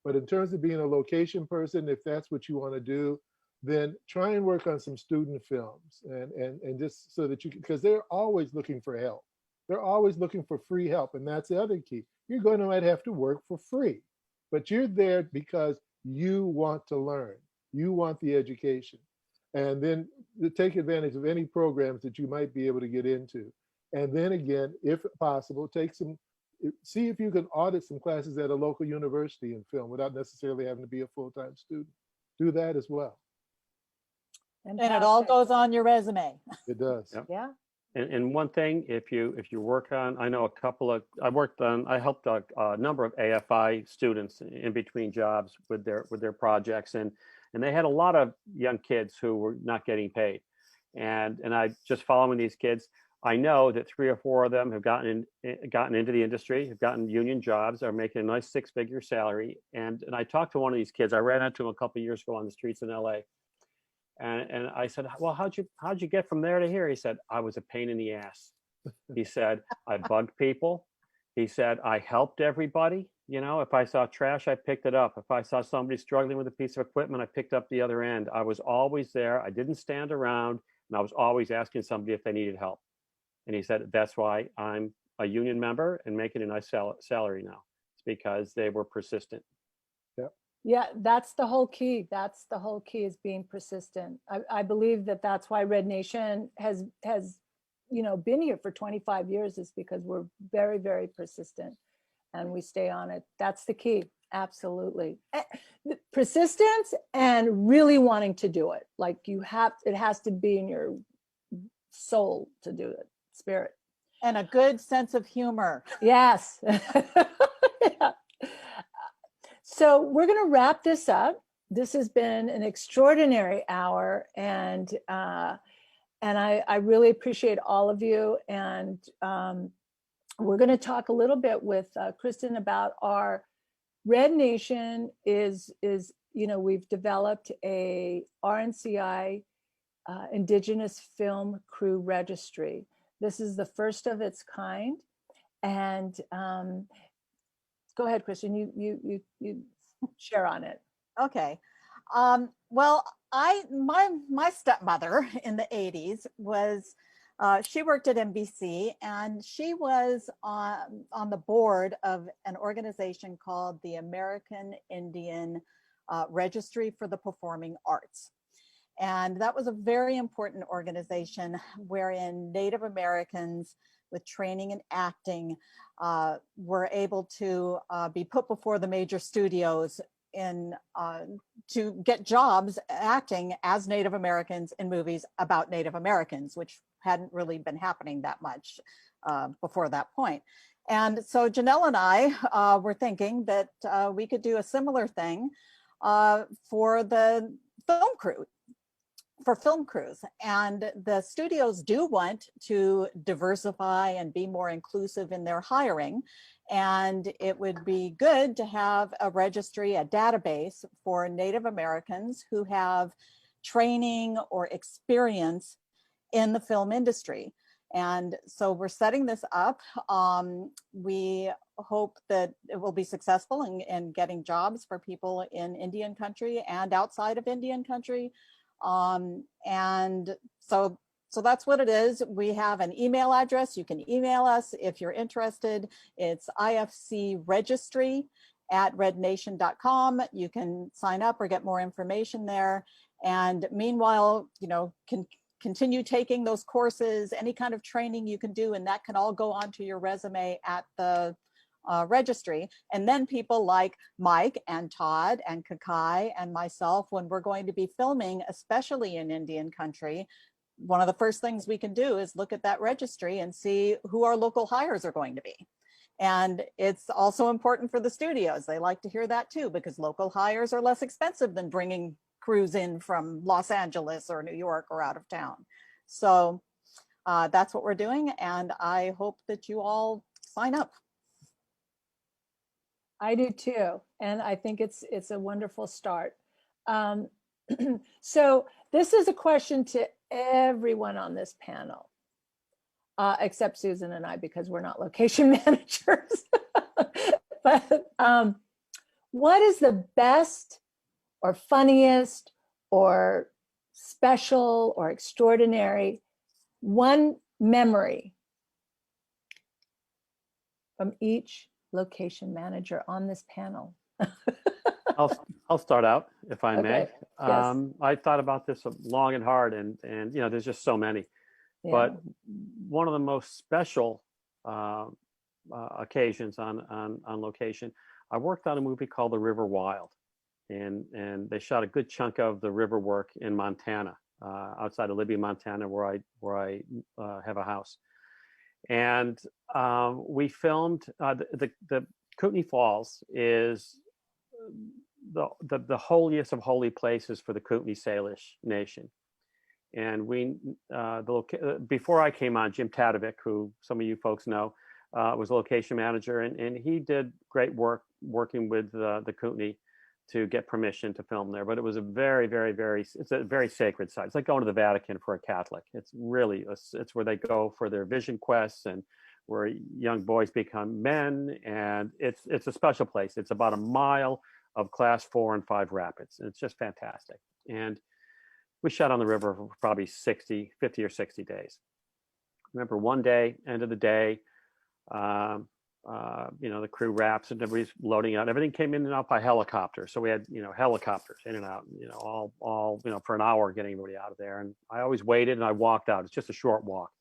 But in terms of being a location person, if that's what you want to do, then try and work on some student films, and just so that you can, because they're always looking for help. They're always looking for free help. And that's the other key. You're might have to work for free, but you're there because you want to learn. You want the education. And then take advantage of any programs that you might be able to get into. And then again, if possible, see if you can audit some classes at a local university in film without necessarily having to be a full-time student. Do that as well. And it all goes on your resume. It does. Yep. Yeah. And one thing, if you work on, I know I helped a number of AFI students in between jobs with their projects, and they had a lot of young kids who were not getting paid, and I just following these kids, I know that 3 or 4 of them have gotten into the industry, have gotten union jobs, are making a nice 6-figure salary, and I talked to one of these kids. I ran into him a couple of years ago on the streets in LA. And I said, well, how'd you get from there to here? He said, I was a pain in the ass. He said, I bugged people. He said, I helped everybody. You know, if I saw trash, I picked it up. If I saw somebody struggling with a piece of equipment, I picked up the other end. I was always there. I didn't stand around, and I was always asking somebody if they needed help. And he said, that's why I'm a union member and making a nice salary now. It's because they were persistent. Yeah, that's the whole key. That's the whole key, is being persistent. I believe that that's why Red Nation has been here for 25 years, is because we're very, very persistent and we stay on it. That's the key. Absolutely. Persistence and really wanting to do it. Like it has to be in your soul to do it, spirit. And a good sense of humor. Yes. Yeah. So we're going to wrap this up. This has been an extraordinary hour, and I really appreciate all of you. And we're going to talk a little bit with Kristen about our Red Nation is we've developed a RNCI Indigenous Film Crew Registry. This is the first of its kind, and go ahead, Kristen. You share on it. Okay. Well, my stepmother in the 80s was, she worked at NBC, and she was on the board of an organization called the American Indian Registry for the Performing Arts. And that was a very important organization wherein Native Americans with training in acting were able to be put before the major studios to get jobs acting as Native Americans in movies about Native Americans, which hadn't really been happening that much before that point. And so Janelle and I were thinking that we could do a similar thing for the film crew. For film crews. And the studios do want to diversify and be more inclusive in their hiring. And it would be good to have a registry, a database for Native Americans who have training or experience in the film industry. And so we're setting this up. We hope that it will be successful in getting jobs for people in Indian country and outside of Indian country. And so that's what it is. We have an email address. You can email us if you're interested. It's ifcregistry@rednation.com. You can sign up or get more information there. And meanwhile, can continue taking those courses, any kind of training you can do, and that can all go onto your resume at the registry. And then people like Mike and Todd and Kakai and myself, when we're going to be filming, especially in Indian country, one of the first things we can do is look at that registry and see who our local hires are going to be. And it's also important for the studios. They like to hear that too, because local hires are less expensive than bringing crews in from Los Angeles or New York or out of town. So that's what we're doing. And I hope that you all sign up. I do too, and I think it's a wonderful start. So this is a question to everyone on this panel, except Susan and I, because we're not location managers. But what is the best or funniest or special or extraordinary one memory from each location manager on this panel? I'll start out if I may. Okay. Yes. I thought about this long and hard, and you know, there's just so many. Yeah. But one of the most special occasions on location, I worked on a movie called The River Wild, and they shot a good chunk of the river work in Montana, outside of Libby, Montana, where I have a house. And we filmed the Kootenai Falls is the holiest of holy places for the Kootenai Salish Nation. And we before I came on, Jim Tadovic, who some of you folks know, was a location manager, and he did great work working with the Kootenai to get permission to film there. But it was a very, very, it's a very sacred site. It's like going to the Vatican for a Catholic. It's really, it's where they go for their vision quests and where young boys become men. And it's a special place. It's about a mile of class 4 and 5 rapids. And it's just fantastic. And we shot on the river for probably 50 or 60 days. Remember one day, end of the day, you know, the crew wraps and everybody's loading out. Everything came in and out by helicopter. So we had, you know, helicopters in and out, you know, all, you know, for an hour getting everybody out of there. And I always waited and I walked out. It's just a short walk.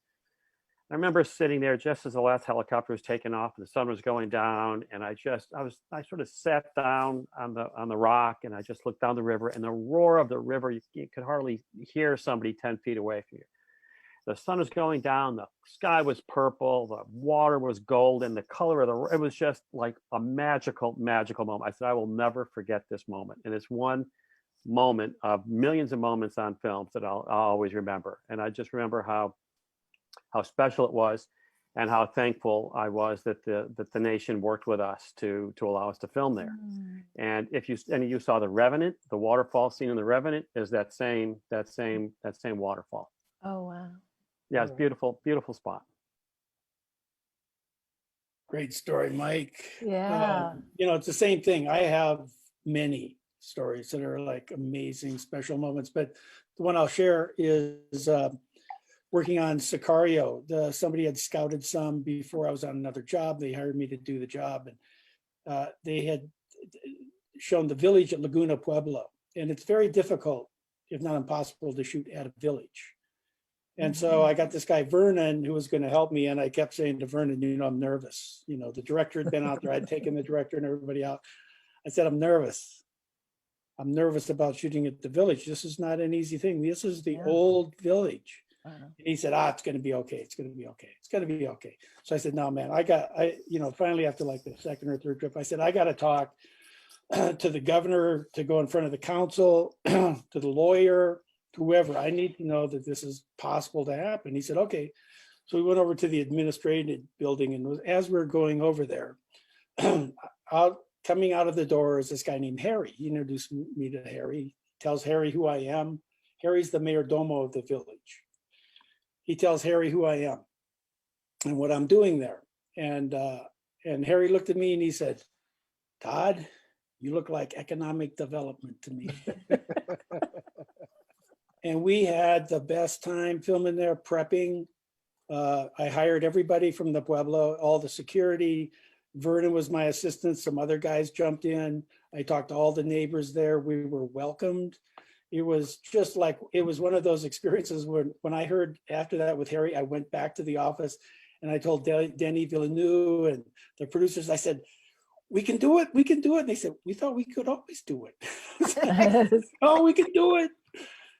I remember sitting there just as the last helicopter was taking off and the sun was going down. And I sort of sat down on the rock and I just looked down the river, and the roar of the river, you could hardly hear somebody 10 feet away from you. The sun was going down, the sky was purple, the water was golden, the color of it was just like a magical, magical moment. I said, I will never forget this moment. And it's one moment of millions of moments on films that I'll always remember. And I just remember how special it was and how thankful I was that the nation worked with us to allow us to film there. And if you saw The Revenant, the waterfall scene in The Revenant is that same waterfall. Oh, wow. Yeah, it's beautiful, beautiful spot. Great story, Mike. Yeah. You know, it's the same thing. I have many stories that are like amazing, special moments, but the one I'll share is working on Sicario. Somebody had scouted some before I was on another job. They hired me to do the job, and they had shown the village at Laguna Pueblo, and it's very difficult, if not impossible, to shoot at a village. And so I got this guy, Vernon, who was going to help me. And I kept saying to Vernon, you know, I'm nervous. You know, the director had been out there. I'd taken the director and everybody out. I said, I'm nervous. I'm nervous about shooting at the village. This is not an easy thing. This is the old village. And he said, it's going to be okay. It's going to be okay. It's going to be okay. So I said, no, man, you know, finally after like the second or third trip, I said, I got to talk to the governor, to go in front of the council, to the lawyer, whoever. I need to know that this is possible to happen. He said, okay. So we went over to the administrative building, and as we were going over there, coming out of the door is this guy named Harry. He introduced me to Harry, tells Harry who I am. Harry's the mayor domo of the village. He tells Harry who I am and what I'm doing there. And Harry looked at me and he said, Todd, you look like economic development to me. And we had the best time filming there, prepping. I hired everybody from the Pueblo, all the security. Vernon was my assistant. Some other guys jumped in. I talked to all the neighbors there. We were welcomed. It was just like, it was one of those experiences when I heard after that with Harry, I went back to the office and I told Denny Villeneuve and the producers, I said, we can do it. We can do it. And they said, we thought we could always do it. Oh, we can do it.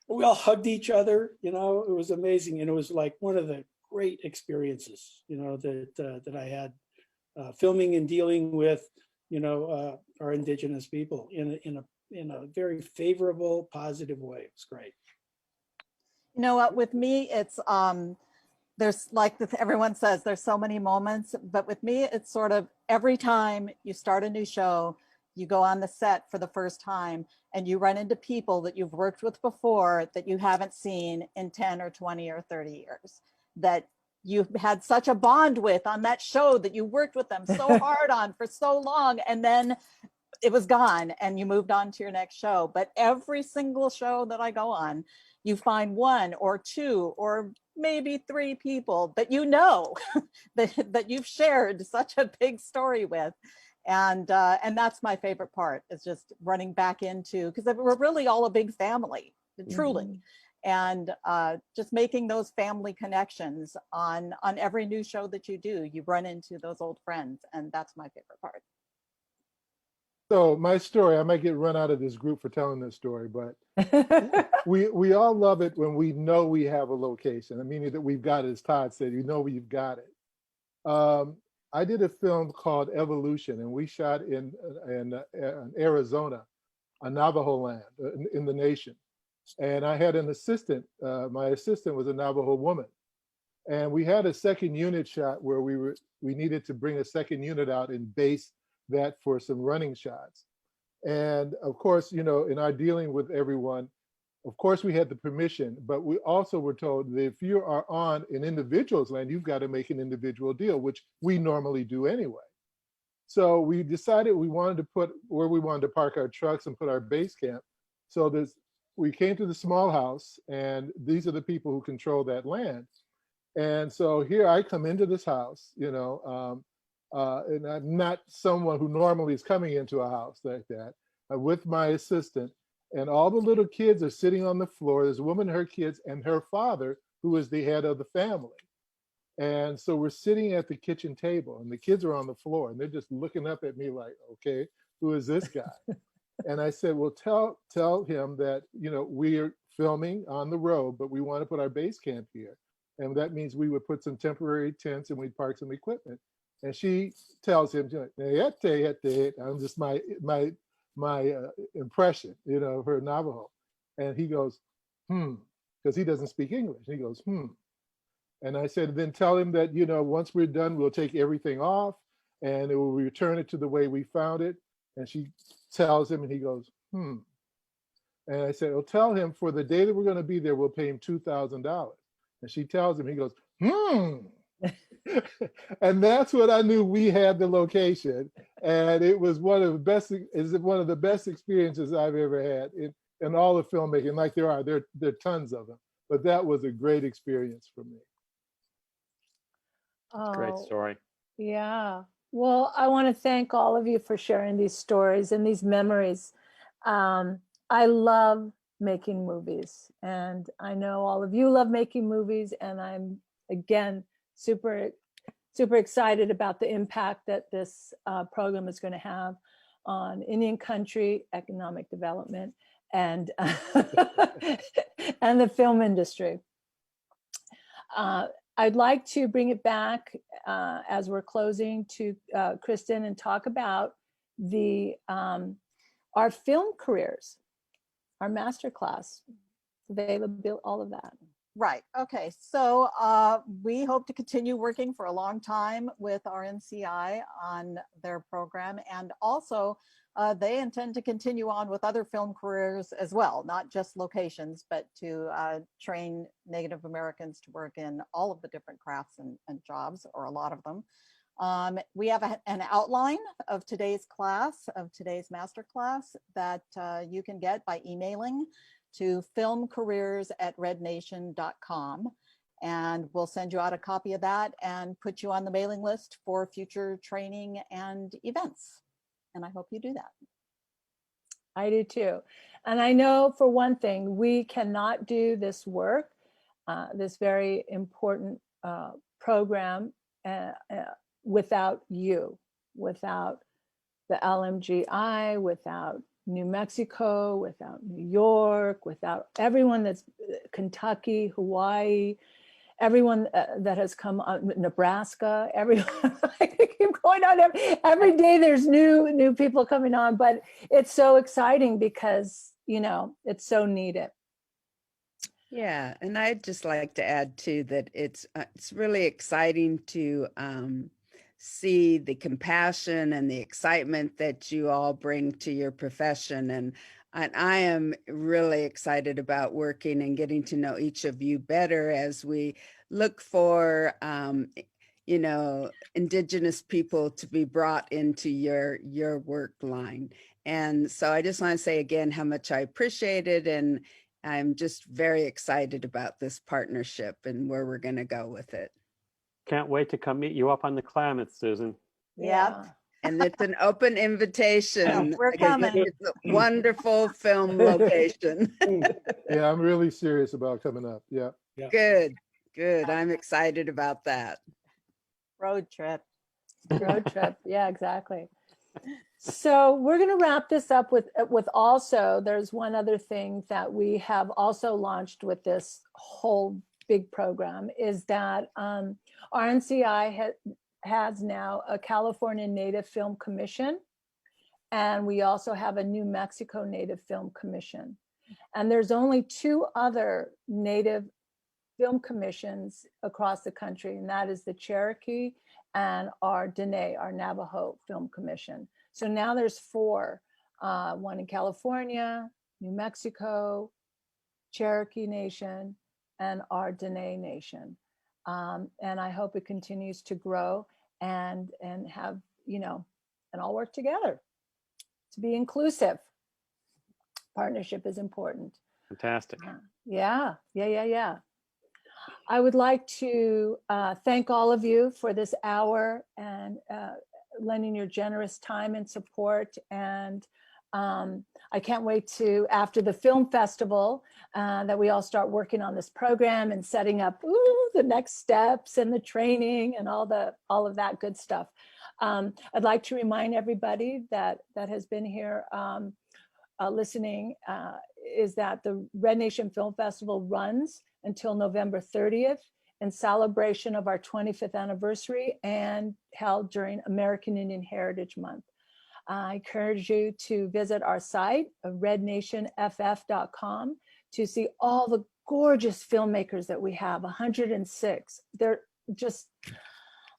We all hugged each other, you know, it was amazing. And it was like one of the great experiences, you know, that I had filming and dealing with, you know, our indigenous people in a very favorable, positive way. It was great. You know what, with me, it's, there's like everyone says, there's so many moments, but with me, it's sort of every time you start a new show, you go on the set for the first time and you run into people that you've worked with before that you haven't seen in 10 or 20 or 30 years, that you've had such a bond with on that show that you worked with them so hard on for so long, and then it was gone and you moved on to your next show. But every single show that I go on, you find one or two or maybe three people that you know that you've shared such a big story with. And that's my favorite part, is just running back into, because we're really all a big family, truly. And just making those family connections on every new show that you do, you run into those old friends, and that's my favorite part. So my story, I might get run out of this group for telling this story, but we all love it when we know we have a location. I mean that we've got it, as Todd said, you know we've got it. I did a film called Evolution, and we shot in Arizona, a Navajo land in the nation. And I had an assistant. My assistant was a Navajo woman, and we had a second unit shot where we needed to bring a second unit out and base that for some running shots. And of course, you know, in our dealing with everyone, of course we had the permission, but we also were told that if you are on an individual's land, you've got to make an individual deal, which we normally do anyway. So we decided we wanted to put where we wanted to park our trucks and put our base camp. So we came to the small house, and these are the people who control that land. And so here I come into this house, you know, and I'm not someone who normally is coming into a house like that, with my assistant, and all the little kids are sitting on the floor. There's a woman, her kids, and her father, who is the head of the family. And so we're sitting at the kitchen table, and the kids are on the floor, and they're just looking up at me like, okay, who is this guy? And I said, well, tell him that, you know, we're filming on the road, but we want to put our base camp here. And that means we would put some temporary tents and we'd park some equipment. And she tells him, I'm just my impression, you know, of her Navajo. And he goes, because he doesn't speak English. And he goes, And I said, then tell him that, you know, once we're done, we'll take everything off and it will return it to the way we found it. And she tells him, and he goes, And I said, well, tell him for the day that we're going to be there, we'll pay him $2,000. And she tells him, he goes, And that's when I knew we had the location. And it was one of the best experiences I've ever had in all of filmmaking. Like there are tons of them, but that was a great experience for me. Great story. Yeah. Well, I want to thank all of you for sharing these stories and these memories. I love making movies, and I know all of you love making movies, and I'm, again, super excited about the impact that this program is going to have on Indian country, economic development, and and the film industry. I'd like to bring it back as we're closing to Kristen and talk about our film careers, our masterclass, available, all of that. Right. Okay. So we hope to continue working for a long time with RNCI on their program, and also they intend to continue on with other film careers as well, not just locations, but to train Native Americans to work in all of the different crafts and jobs, or a lot of them. We have an outline of today's class, of today's master class, that you can get by emailing to filmcareers@rednation.com. And we'll send you out a copy of that and put you on the mailing list for future training and events. And I hope you do that. I do too. And I know for one thing, we cannot do this work, this very important program without you, without the LMGI, without New Mexico, without New York, without everyone that's Kentucky, Hawaii, everyone that has come, Nebraska, everyone. I keep going on. Every day there's new people coming on, but it's so exciting because, you know, it's so needed. Yeah, and I'd just like to add too that it's really exciting to see the compassion and the excitement that you all bring to your profession, and I am really excited about working and getting to know each of you better as we look for you know, Indigenous people to be brought into your work line. And so I just want to say again how much I appreciate it, and I'm just very excited about this partnership and where we're going to go with it. Can't wait to come meet you up on the Klamath, Susan. Yeah. And it's an open invitation. We're because coming. It's a wonderful film location. Yeah, I'm really serious about coming up. Yeah. Good, good. I'm excited about that. Road trip. Road trip. Yeah, exactly. So we're going to wrap this up with also, there's one other thing that we have also launched with this whole big program is that RNCI has now a California Native Film Commission, and we also have a New Mexico Native Film Commission. And there's only 2 other Native film commissions across the country, and that is the Cherokee and our Dene, our Navajo Film Commission. So now there's 4, one in California, New Mexico, Cherokee Nation, and our Dene Nation. And I hope it continues to grow and have, and all work together to be inclusive. Partnership is important. Fantastic. Yeah. I would like to thank all of you for this hour and lending your generous time and support. And I can't wait to, after the film festival, that we all start working on this program and setting up the next steps and the training and all of that good stuff. I'd like to remind everybody that has been here listening is that the Red Nation Film Festival runs until November 30th in celebration of our 25th anniversary and held during American Indian Heritage Month. I encourage you to visit our site, rednationff.com, to see all the gorgeous filmmakers that we have, 106. They're just,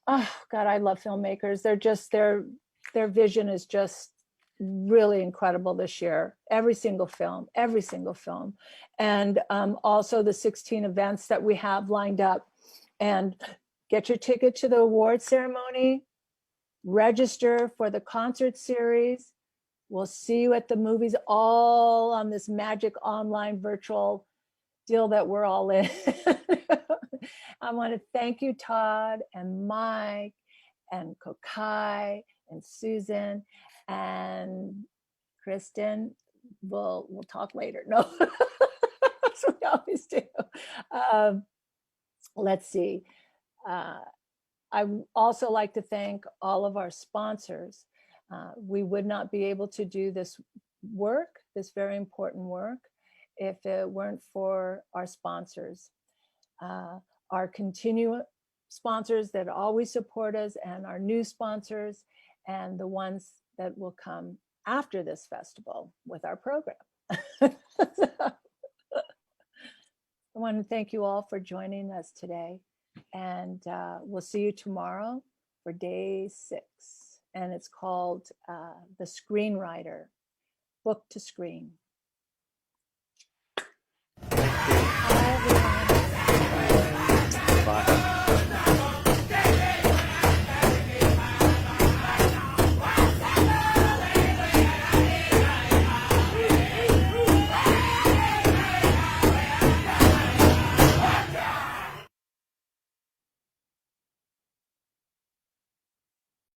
oh God, I love filmmakers. They're just, their vision is just really incredible this year. Every single film. And also the 16 events that we have lined up. And get your ticket to the award ceremony, register for the concert series. We'll see you at the movies, all on this magic online virtual deal that we're all in. I want to thank you, Todd and Mike and Kokai and Susan and Kristen. We'll talk later. No, that's what we always do. Let's see. I also like to thank all of our sponsors. We would not be able to do this work, this very important work, if it weren't for our sponsors. Our continuing sponsors that always support us, and our new sponsors, and the ones that will come after this festival with our program. I want to thank you all for joining us today, and we'll see you tomorrow for day 6, and it's called The Screenwriter, Book to Screen.